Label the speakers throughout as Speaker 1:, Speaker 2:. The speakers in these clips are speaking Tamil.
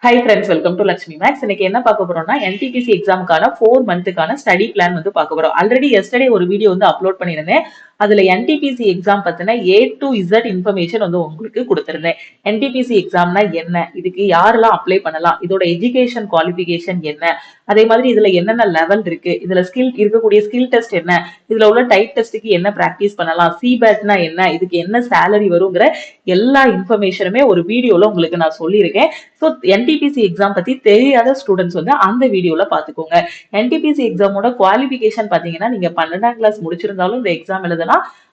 Speaker 1: Hi friends, welcome to Lakshmi maths. இன்னைக்கு என்ன பார்க்க போறோம்னா என்டிபிசி எக்ஸாமுக்கான 4 மந்த்துக்கான ஸ்டடி பிளான் வந்து பார்க்க போறோம். ஆல்ரெடி எஸ்டர்டே ஒரு வீடியோ வந்து அப்லோட் பண்ணியிருந்தேன். அதுல என்டிபிசி எக்ஸாம் பத்தின A to Z இன்ஃபர்மேஷன் வந்து உங்களுக்கு கொடுத்திருந்தேன். என்டிபிசி எக்ஸாம்னா என்ன, இதுக்கு யாரெல்லாம் அப்ளை பண்ணலாம், இதோட எஜுகேஷன் குவாலிஃபிகேஷன் என்ன, அதே மாதிரி இதுல என்னென்ன லெவல் இருக்கு, இதுல இருக்கக்கூடிய ஸ்கில் டெஸ்ட் என்ன, இதுல உள்ள டைப் டெஸ்ட்டுக்கு என்ன பிராக்டிஸ் பண்ணலாம், சிபேட்னா என்ன, இதுக்கு என்ன சேலரி வருங்கிற எல்லா இன்ஃபர்மேஷனுமே ஒரு வீடியோல உங்களுக்கு நான் சொல்லியிருக்கேன். ஸோ என்டிபிசி எக்ஸாம் பத்தி தெரியாத ஸ்டூடெண்ட்ஸ் வந்து அந்த வீடியோல பாத்துக்கோங்க. என்டிபிசி எக்ஸாமோட குவாலிஃபிகேஷன் பாத்தீங்கன்னா, நீங்க 12ஆம் கிளாஸ் முடிச்சிருந்தாலும் இந்த எக்ஸாம் எழுதலாம்.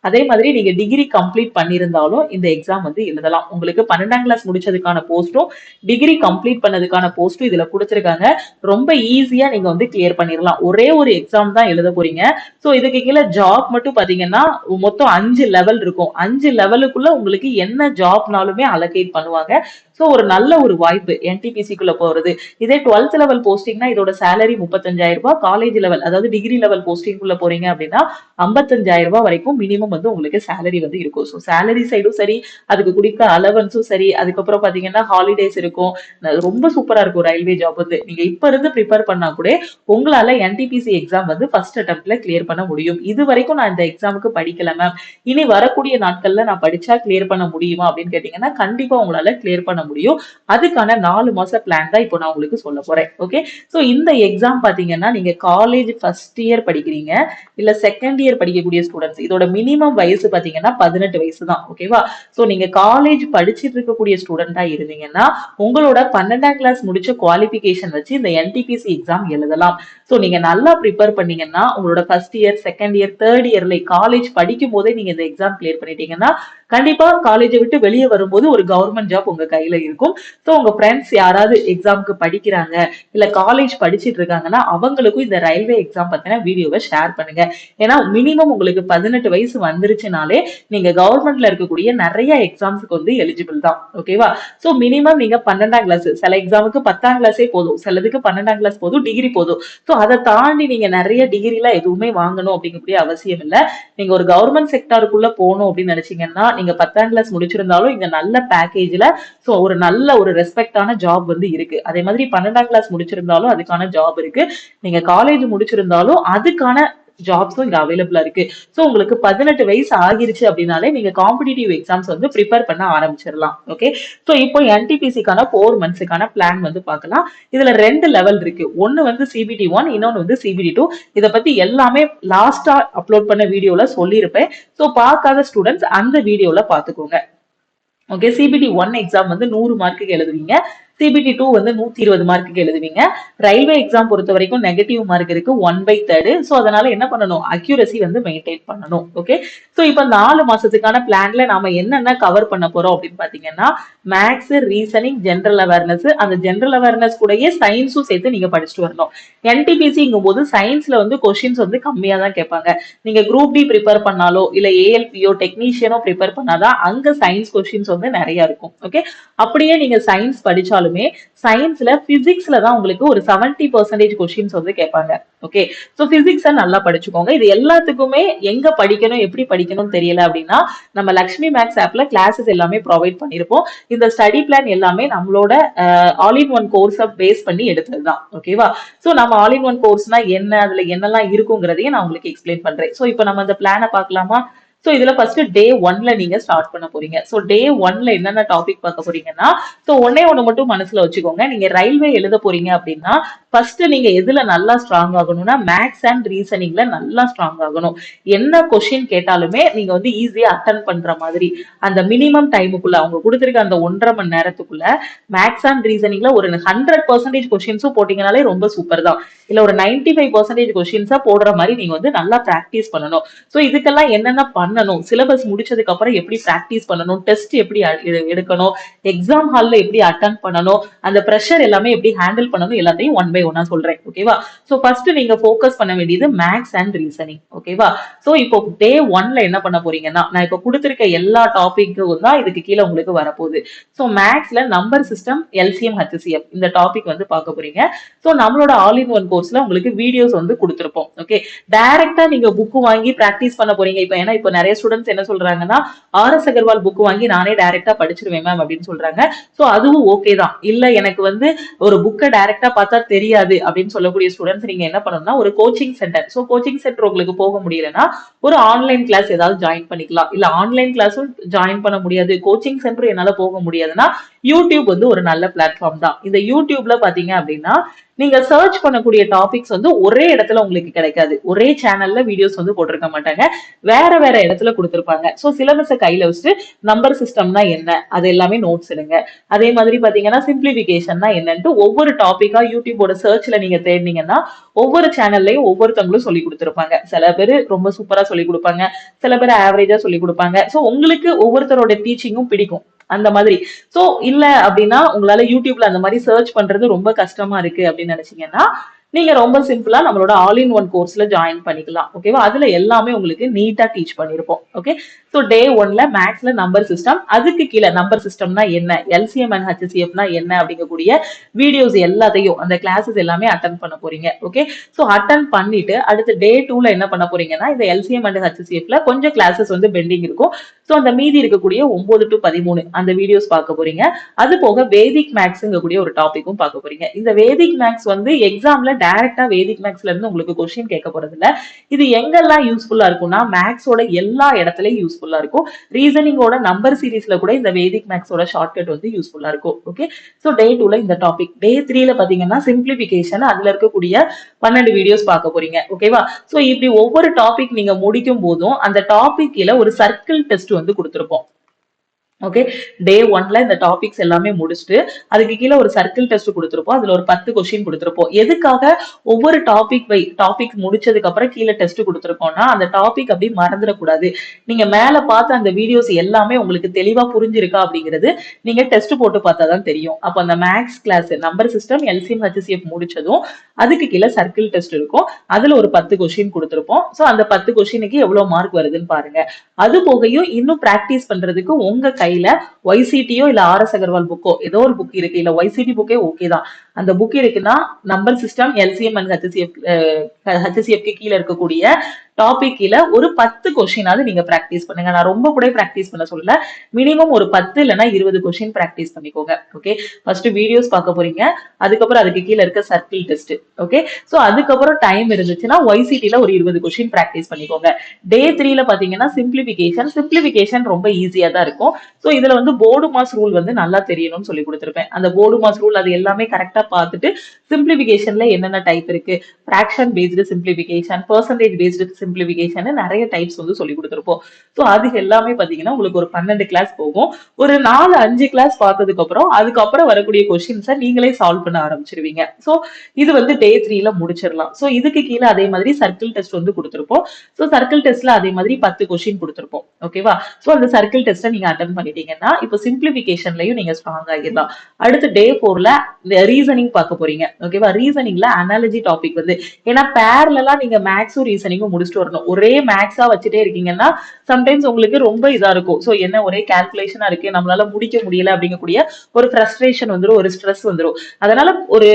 Speaker 1: அதே மாதிரி நீங்க டிகிரி கம்ப்ளீட் பண்ணியிருந்தாலும் இந்த எக்ஸாம் வந்து எழுதலாம். உங்களுக்கு 12ஆம் கிளாஸ் முடிச்சதுக்கான போஸ்டும் டிகிரி கம்ப்ளீட் பண்ணதுக்கான போஸ்டும் இதுல கொடுத்திருக்காங்க. ரொம்ப ஈஸியா நீங்க வந்து கிளியர் பண்ணிடலாம். ஒரே ஒரு எக்ஸாம் தான் எழுத போறீங்க. ஸோ இதுக்கு கீழே ஜாப் மட்டும் பாத்தீங்கன்னா மொத்தம் 5 லெவல் இருக்கும். 5 லெவலுக்குள்ள உங்களுக்கு என்ன ஜாப்னாலுமே அலோகேட் பண்ணுவாங்க. ஸோ ஒரு நல்ல ஒரு வாய்ப்பு என்டிபிசிக்குள்ள போறது. இதே 12th லெவல் போஸ்டிங்னா இதோட சேலரி 35,000 ரூபாய். காலேஜ் லெவல் அதாவது டிகிரி லெவல் போஸ்டிங்குள்ள போறீங்க அப்படின்னா 55,000 ரூபாய் வரைக்கும் மினிமம் வந்து உங்களுக்கு சேலரி வந்து இருக்கும். ஸோ சேலரி சைடும் சரி, அதுக்கு குடிக்க அலவன்ஸும் சரி, அதுக்கப்புறம் பாத்தீங்கன்னா ஹாலிடேஸ் இருக்கும். ரொம்ப சூப்பரா இருக்கும் ரயில்வே ஜாப் வந்து. நீங்க இப்ப இருந்து ப்ரிப்பேர் பண்ணா கூட உங்களால என்டிபிசி எக்ஸாம் வந்து ஃபர்ஸ்ட் அட்டெம்ப்ட்ல கிளியர் பண்ண முடியும். இது வரைக்கும் நான் இந்த எக்ஸாமுக்கு படிக்கல மேம், இனி வரக்கூடிய நாட்கள்ல நான் படிச்சா கிளியர் பண்ண முடியுமா அப்படின்னு கேட்டீங்கன்னா கண்டிப்பா உங்களால கிளியர் பண்ண முடியும். அதுக்கான 4 மாச பிளான் தான் இப்போ நான் உங்களுக்கு சொல்ல போறேன். ஓகே, சோ இந்த எக்ஸாம் பாத்தீங்கன்னா நீங்க காலேஜ் ஃபர்ஸ்ட் இயர் படிக்கிறீங்க இல்ல செகண்ட் இயர் படிக்கக்கூடிய ஸ்டூடெண்ட்ஸ், இதோட மினிமம் வயசு பாத்தீங்கன்னா 18 வயசு தான். ஓகேவா? சோ நீங்க காலேஜ் படிச்சிட்டு இருக்கக்கூடிய ஸ்டூடெண்டா இருந்தீங்கன்னா உங்களோட 12ஆம் கிளாஸ் முடிச்ச குவாலிஃபிகேஷன் வச்சு இந்த என்டிபிசி எக்ஸாம் எழுதலாம். சோ நீங்க நல்லா ப்ரிப்பேர் பண்ணீங்கன்னா உங்களோட first year second year third இயர்ல காலேஜ் படிக்கும் போதே நீங்க இந்த எக்ஸாம் கிளியர் பண்ணிட்டீங்கன்னா கண்டிப்பா காலேஜை விட்டு வெளியே வரும்போது ஒரு கவர்மெண்ட் ஜாப் உங்க கையில இருக்கும். சோ உங்க ஃப்ரெண்ட்ஸ் யாராவது எக்ஸாமுக்கு படிக்கிறாங்க இல்ல காலேஜ் படிச்சிட்டு இருக்காங்கன்னா அவங்களுக்கும் இந்த ரயில்வே எக்ஸாம் பத்தின வீடியோவை ஷேர் பண்ணுங்க. ஏன்னா மினிமம் உங்களுக்கு 18 வயசு வந்துருச்சுனாலே நீங்க கவர்மெண்ட்ல இருக்கக்கூடிய நிறைய எக்ஸாம்ஸ்க்கு வந்து எலிஜிபிள் தான். ஓகேவா? சோ மினிமம் நீங்க 12ஆம் கிளாஸ், சில எக்ஸாமுக்கு 10ஆம் கிளாஸே போதும், சிலதுக்கு 12ஆம் கிளாஸ் போதும், டிகிரி போதும். சோ அதை தாண்டி நீங்க நிறைய டிகிரி எல்லாம் எதுவுமே வாங்கணும் அப்படிங்கக்கூடிய அவசியம் இல்ல. நீங்க ஒரு கவர்மெண்ட் செக்டாருக்குள்ள போகணும் அப்படின்னு நினைச்சீங்கன்னா நீங்க 10ஆம் கிளாஸ் முடிச்சிருந்தாலும் இங்க நல்ல பேக்கேஜ்ல சோ ஒரு நல்ல ஒரு ரெஸ்பெக்டான ஜாப் வந்து இருக்கு. அதே மாதிரி 12ஆம் கிளாஸ் முடிச்சிருந்தாலும் அதுக்கான ஜாப் இருக்கு. நீங்க காலேஜ் முடிச்சிருந்தாலும் அதுக்கான ஜாப்ஸும் இங்க அவைலபிளா இருக்கு. சோ உங்களுக்கு 18 வயசு ஆகிருச்சு அப்படின்னாலே நீங்க காம்படிட்டிவ் எக்ஸாம்ஸ் வந்து ப்ரிப்பேர் பண்ண ஆரம்பிச்சிடலாம். ஓகே, சோ இப்போ என்டிபிசிக்கான 4 மந்த்ஸ்க்கான பிளான் வந்து பார்க்கலாம். இதுல 2 லெவல் இருக்கு. ஒன்னு வந்து CBT 1, இன்னொன்னு வந்து CBT 2. இத பத்தி எல்லாமே லாஸ்டா அப்லோட் பண்ண வீடியோல சொல்லியிருப்பேன். சோ பார்க்காத ஸ்டூடெண்ட்ஸ் அந்த வீடியோல பாத்துக்கோங்க. ஓகே, CBT 1 எக்ஸாம் வந்து 100 மார்க்குக்கு எழுதுவீங்க. CBT 2 வந்து 120 மார்க்குக்கு எழுதுவீங்க. ரயில்வே எக்ஸாம் பொறுத்த வரைக்கும் நெகட்டிவ் மார்க் இருக்கு 1/3. சோ அதனால என்ன பண்ணணும், அக்யூரசி வந்து மெயின்டைன் பண்ணணும். ஓகே, சோ இப்போ 4 மாசத்துக்கான பிளான்ல நாம என்னென்ன கவர் பண்ண போறோம் அப்படின்னு பாத்தீங்கன்னா மேக்ஸ், ரீசனிங், ஜெனரல் அவேர்னஸ். அந்த ஜெனரல் அவேர்னஸ் கூடயே சயின்ஸும் சேர்த்து நீங்க படிச்சுட்டு வரணும். என்டிபிசிங்கும் போது சயின்ஸ்ல வந்து கொஸ்டின்ஸ் வந்து கம்மியா தான் கேட்பாங்க. நீங்க குரூப் டி ப்ரிப்பேர் பண்ணாலோ இல்ல ALPO டெக்னீஷியனோ ப்ரிப்பேர் பண்ணாதான் அங்க சயின்ஸ் கொஸ்டின்ஸ் வந்து நிறைய இருக்கும். ஓகே, அப்படியே நீங்க சயின்ஸ் படிச்சாலுமே சயின்ஸ்ல பிசிக்ஸ்ல தான் உங்களுக்கு ஒரு 70% கொஸ்டின்ஸ் வந்து கேட்பாங்க. ஓகே, சோ பிசிக்ஸ நல்லா படிச்சுக்கோங்க. இது எல்லாத்துக்குமே எங்க படிக்கணும் எப்படி படிக்கணும் தெரியல அப்படின்னா நம்ம லக்ஷ்மி மேக்ஸ் ஆப்ல கிளாஸஸ் எல்லாமே ப்ரொவைட் பண்ணிருப்போம். இந்த ஸ்டடி பிளான் எல்லாமே நம்மளோட ஆல் இன் ஒன் கோர்ஸை பேஸ் பண்ணி எடுத்ததுதான். ஓகேவா? சோ நம்ம ஆல் இன் ஒன் கோர்ஸ்னா என்ன, அதுல என்னெல்லாம் இருக்குங்கிறதையும் நான் உங்களுக்கு எக்ஸ்பிளைன் பண்றேன். சோ இப்போ நம்ம இந்த பிளானை பார்க்கலாமா? சோ இதுல ஃபர்ஸ்ட் டே 1ல நீங்க ஸ்டார்ட் பண்ண போறீங்க. சோ டே 1ல என்னென்ன டாபிக் பார்க்க போறீங்கன்னா சோ ஒண்ணு மட்டும் மனசுல வச்சுக்கோங்க. நீங்க ரயில்வே எழுத போறீங்க அப்படின்னா ஃபர்ஸ்ட் நீங்க எதுல நல்லா ஸ்ட்ராங் ஆகணும்னா மேக்ஸ் அண்ட் ரீசனிங்ல நல்லா ஸ்ட்ராங் ஆகணும். என்ன கொஸ்டின் கேட்டாலுமே நீங்க வந்து ஈஸியா அட்டன் பண்ற மாதிரி அந்த மினிமம் டைமுக்குள்ள அவங்க கொடுத்திருக்க அந்த 1.5 மணி நேரத்துக்குள்ள மேக்ஸ் அண்ட் ரீசனிங்ல ஒரு 100% கொஸ்டின்ஸும் போட்டீங்கனாலே ரொம்ப சூப்பர் தான். இல்ல ஒரு 95% கொஸ்டின்ஸா போடுற மாதிரி நீங்க வந்து நல்லா பிராக்டிஸ் பண்ணணும். சோ இதுக்கெல்லாம் என்னென்ன பண்ணணும், சிலபஸ் முடிச்சதுக்கு அப்புறம் எப்படி பிராக்டிஸ் பண்ணணும், டெஸ்ட் எப்படி எடுக்கணும், எக்ஸாம் ஹால்ல எப்படி அட்டன் பண்ணணும், அந்த பிரஷர் எல்லாமே எப்படி ஹேண்டில் பண்ணணும், எல்லாத்தையும் ஒன் பை ஒன்னா சொல்றேன். ஓகேவா? சோ ஃபர்ஸ்ட் நீங்க ஃபோக்கஸ் பண்ண வேண்டியது மேக்ஸ் அண்ட் ரீசனிங். ஓகேவா? சோ இப்போ டே 1ல என்ன பண்ண போறீங்கன்னா நான் இப்போ கொடுத்திருக்க எல்லா டாபிக்கும் தான் இதுக்கு கீழே உங்களுக்கு வரப்போகுது. சோ மேக்ஸ்ல நம்பர் சிஸ்டம், LCM, HCF இந்த டாபிக் வந்து பார்க்க போறீங்க. சோ நம்மளோட ஆல் இன் ஒன் கோர்ஸ்ல உங்களுக்கு வீடியோஸ் வந்து கொடுத்திருப்போம். ஓகே, டைரக்டா நீங்க புக் வாங்கி பிராக்டிஸ் பண்ண போறீங்க. இப்போ ஏன்னா இப்போ நிறைய ஸ்டூடெண்ட்ஸ் என்ன சொல்றாங்கன்னா, ஆர்எஸ் அகர்வால் புக் வாங்கி நானே டைரக்டா படிச்சிருவேன் மேம் அப்படின்னு சொல்றாங்க. சோ அதுவும் ஓகே தான். இல்ல எனக்கு வந்து ஒரு புக்கை டைரக்டா பார்த்தா தெரியாது அப்படின்னு சொல்லக்கூடிய ஸ்டூடெண்ட்ஸ் நீங்க என்ன பண்ணணும்னா, ஒரு coaching centre. So coaching centre உங்களுக்கு போக முடியலன்னா ஒரு ஆன்லைன் கிளாஸ் ஏதாவது ஜாயின் பண்ணிக்கலாம். இல்ல ஆன்லைன் கிளாஸும் ஜாயின் பண்ண முடியாது, கோச்சிங் சென்டர் என்னால போக முடியாதுன்னா யூடியூப் வந்து ஒரு நல்ல பிளாட்ஃபார்ம் தான். இந்த யூடியூப்ல பாத்தீங்க அப்படின்னா நீங்க சர்ச் பண்ணக்கூடிய டாபிக்ஸ் வந்து ஒரே இடத்துல உங்களுக்கு கிடைக்காது. ஒரே சேனல்ல வீடியோஸ் வந்து போட்டிருக்க மாட்டாங்க. வேற வேற இடத்துல கொடுத்திருப்பாங்க. சோ சிலபஸை கையில வச்சுட்டு நம்பர் சிஸ்டம்னா என்ன, அது எல்லாமே நோட்ஸ் எடுங்க. அதே மாதிரி பாத்தீங்கன்னா சிம்பிளிபிகேஷன்னா என்னன்ட்டு ஒவ்வொரு டாபிக்கா யூடியூபோட சர்ச்ல நீங்க தேடினீங்கன்னா ஒவ்வொரு சேனல்லையும் ஒவ்வொருத்தவங்களும் சொல்லி கொடுத்திருப்பாங்க. சில பேர் ரொம்ப சூப்பரா சொல்லி கொடுப்பாங்க, சில பேர் ஆவரேஜா சொல்லி கொடுப்பாங்க. சோ உங்களுக்கு ஒவ்வொருத்தரோட டீச்சிங்கும் பிடிக்கும் அந்த மாதிரி. சோ இல்ல அப்படின்னா உங்களால யூடியூப்ல அந்த மாதிரி சர்ச் பண்றது ரொம்ப கஷ்டமா இருக்கு அப்படின்னு நினைச்சீங்கன்னா நீங்க ரொம்ப சிம்பிளா நம்மளோட ஆல் இன் ஒன் கோர்ஸ்ல ஜாயின் பண்ணிக்கலாம். ஓகேவா? அதுல எல்லாமே உங்களுக்கு நீட்டா டீச் பண்ணிருப்போம். ஓகே. சோ டே 1ல மேக்ஸ்ல நம்பர் சிஸ்டம், அதுக்கு கீழே நம்பர் சிஸ்டம்னா என்ன, எல்சிஎம் அண்ட் ஹெச்சிஎஃப்னா என்ன அப்படிங்கக்கூடிய வீடியோஸ் எல்லாத்தையும் அந்த கிளாஸஸ் எல்லாமே அட்டன் பண்ண போறீங்க. ஓகே. சோ அட்டன் பண்ணிட்டு அடுத்து டே 2ல என்ன பண்ண போறீங்கன்னா இந்த எல்சிஎம் அண்ட் ஹெச்சிஎஃப்ல கொஞ்சம் கிளாஸஸ் வந்து பெண்டிங் இருக்கும். சோ அந்த மீதி இருக்கக்கூடிய 9 to 13 அந்த வீடியோஸ் பார்க்க போறீங்க. அது போக வேதிக் மேக்ஸ்ங்கக்கூடிய ஒரு டாபிக்கும் பார்க்க போறீங்க. இந்த வேதிக் மேக்ஸ் வந்து எக்ஸாம்ல டைரக்டா வேதிக் மேக்ஸ்ல இருந்து உங்களுக்கு கொஸ்டின் கேட்க போறது இல்ல. இது எங்கெல்லாம் யூஸ்ஃபுல்லா இருக்கும்னா மேக்ஸோட எல்லா இடத்துலயும் யூஸ்ஃபுல்லா இருக்கும். ரீசனிங்கோட நம்பர் சீரீஸ்ல கூட இந்த வேதிக் மேக்ஸோட ஷார்ட்கட் வந்து யூஸ்ஃபுல்லா இருக்கும். ஓகே. சோ டே 2ல இந்த டாபிக். டே 3ல பாத்தீங்கன்னா சிம்பிளிபிகேஷன், அதுல இருக்கக்கூடிய 12 வீடியோஸ் பார்க்க போறீங்க. ஓகேவா? சோ இப்படி ஒவ்வொரு டாபிக் நீங்க முடிக்கும் போதும் அந்த டாபிக் கீழ ஒரு சர்க்கிள் டெஸ்ட் வந்து கொடுத்திருப்போம். ஓகே. டே 1ல இந்த டாபிக்ஸ் எல்லாமே முடிச்சுட்டு அதுக்கு கீழே ஒரு சர்க்கிள் டெஸ்ட் கொடுத்திருப்போம். அதுல ஒரு 10 கொஸ்டின் கொடுத்திருப்போம். எதுக்காக ஒவ்வொரு டாபிக் முடிச்சதுக்கு அப்புறம் கீழே டெஸ்ட் கொடுத்திருக்கோம்னா அந்த டாபிக் அப்படி மறந்துடக்கூடாது. நீங்க மேல பார்த்த அந்த வீடியோஸ் எல்லாமே உங்களுக்கு தெளிவா புரிஞ்சிருக்கா அப்படிங்கிறது நீங்க டெஸ்ட் போட்டு பார்த்தாதான் தெரியும். அப்ப அந்த maths class number system LCM HCF முடிச்சதும் அதுக்கு கீழே சர்க்கிள் டெஸ்ட் இருக்கும். அதுல ஒரு 10 கொஸ்டின் கொடுத்திருப்போம். சோ அந்த 10 கொஸ்டினுக்கு எவ்வளவு மார்க் வருதுன்னு பாருங்க. அது போகையும் இன்னும் பிராக்டிஸ் பண்றதுக்கு உங்க கையில YCTயோ இல்ல ஆர்எஸ் அகர்வால் புக்கோ ஏதோ ஒரு புக் இருக்கு, இல்ல YCT புக்கே ஓகே தான். அந்த புக் இருக்குன்னா நம்பர் சிஸ்டம் எல்சிஎம் அண்ட் ஹெச்சிஎஃப்க்கு கீழே இருக்கக்கூடிய டாபிக் கீழே ஒரு 10 கொஸ்டினாவது நீங்க பிராக்டிஸ் பண்ணுங்க. நான் ரொம்ப கூட பிராக்டிஸ் பண்ண சொல்லல, மினிமம் ஒரு 10 இல்லைன்னா 20 கொஸ்டின் பிராக்டிஸ் பண்ணிக்கோங்க. ஓகே. ஃபர்ஸ்ட் வீடியோஸ் பார்க்க போறீங்க, அதுக்கப்புறம் அதுக்கு கீழே இருக்க சர்க்கிள் டெஸ்ட். ஓகே. சோ அதுக்கப்புறம் டைம் இருந்துச்சுன்னா YCTல ஒரு 20 கொஸ்டின் பிராக்டிஸ் பண்ணிக்கோங்க. டே 3ல பாத்தீங்கன்னா சிம்பிளிபிகேஷன் ரொம்ப ஈஸியா தான் இருக்கும். சோ இதுல வந்து போர்டு மாஸ் ரூல் வந்து நல்லா தெரியணும்னு சொல்லி கொடுத்திருப்பேன். அந்த போர்டு மாஸ் ரூல் அது எல்லாமே கரெக்டா பார்த்துட்டு சிம்பிளிபிகேஷன்ல என்னென்ன டைப் இருக்கு, fraction based simplification, percentage based simplification நிறைய டைப்ஸ் வந்து சொல்லி கொடுத்திருப்போம். சோ அது எல்லாமே பாத்தீங்கன்னா உங்களுக்கு ஒரு 12 கிளாஸ் போகும். ஒரு 4-5 கிளாஸ் பார்த்ததுக்கு அதுக்கப்புறம் வரக்கூடிய கொஸ்டின்ஸை நீங்களே சால்வ் பண்ண ஆரம்பிச்சிருவீங்க. சோ இது வந்து டே 3ல முடிச்சிடலாம். சோ இதுக்கு கீழே அதே மாதிரி சர்க்கிள் டெஸ்ட் வந்து கொடுத்திருப்போம். சோ சர்க்கிள் டெஸ்ட்ல அதே மாதிரி 10 கொஸ்டின் கொடுத்திருப்போம். ஓகேவா? சோ அந்த சர்க்கிள் டெஸ்ட்டை நீங்க அட்டன் பண்ணிட்டீங்கன்னா இப்போ சிம்பிளிபிகேஷன்லயும் நீங்க ஸ்ட்ராங் ஆகிடலாம். அடுத்து டே 4ல ரீசனிங் பார்க்க போறீங்க. ஓகேவா? ரீசனிங்ல அனாலஜி டாபிக் வந்து ஏன்னா பேரலா நீங்க மேக்ஸும் ரீசனிங்கும் முடிச்சுட்டு வரணும். ஒரே மேக்ஸா வச்சுட்டே இருக்கீங்கன்னா சம்டைம்ஸ் உங்களுக்கு ரொம்ப இதா இருக்கும். சோ என்ன ஒரே கால்குலேஷனா இருக்கு, நம்மளால முடிக்க முடியல அப்படிங்கக்கூடிய ஒரு ஃப்ரஸ்ட்ரேஷன் வந்துடும், ஒரு ஸ்ட்ரெஸ் வந்துடும். அதனால ஒரு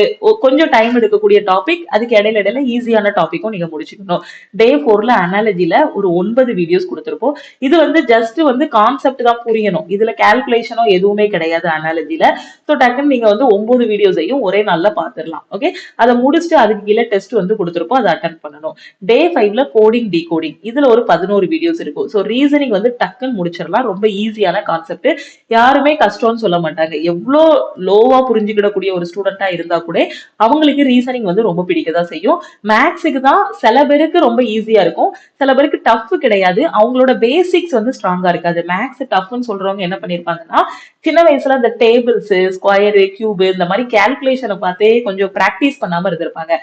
Speaker 1: கொஞ்சம் டைம் எடுக்கக்கூடிய டாபிக், அதுக்கு இடையில ஈஸியான டாபிக்கும் நீங்க முடிச்சுக்கணும். டே 4ல அனாலஜில ஒரு 9 வீடியோஸ் கொடுத்திருப்போம். இது வந்து ஜஸ்ட் வந்து கான்செப்ட் தான் புரியணும். இதுல கால்குலேஷனோ எதுவுமே கிடையாது அனாலஜில. சோ டக்குன்னு நீங்க வந்து 9 வீடியோஸையும் ஒரே நாள்ல பாத்துடலாம். ஓகே. அதை முடிச்சுட்டு அதுக்கு கீழே டெஸ்ட் வந்து கொடுத்திருப்போம், அதை அட்டன் பண்ணணும். டே 5ல கோடிங் டிகோடிங், இதுல ஒரு 11 வீடியோஸ் இருக்கும். சோ ரீசனிங் வந்து டக்குன்னு முடிச்சிடலாம். ரொம்ப ஈஸியான கான்செப்ட், யாருமே கஷ்டம்னு சொல்ல மாட்டாங்க. எவ்வளோ லோவா புரிஞ்சுக்கிடக்கூடிய ஒரு ஸ்டூடெண்டா இருந்தா கூட அவங்களுக்கு ரீசனிங் வந்து ரொம்ப பிடிக்கதான் செய்யும். மேக்ஸுக்கு தான் சில பேருக்கு ரொம்ப ஈஸியா இருக்கும், சில பேருக்கு டஃப் கிடையாது. அவங்களோட பேசிக்ஸ் வந்து ஸ்ட்ராங்கா இருக்காது. மேக்ஸ் டஃப்னு சொல்றவங்க என்ன பண்ணிருப்பாங்கன்னா சின்ன வயசுல இந்த டேபிள்ஸ், ஸ்கொயரு, கியூப் இந்த மாதிரி கால்குலேஷனை பார்த்தே கொஞ்சம் பிராக்டிஸ் பண்ணாம இருந்திருப்பாங்க.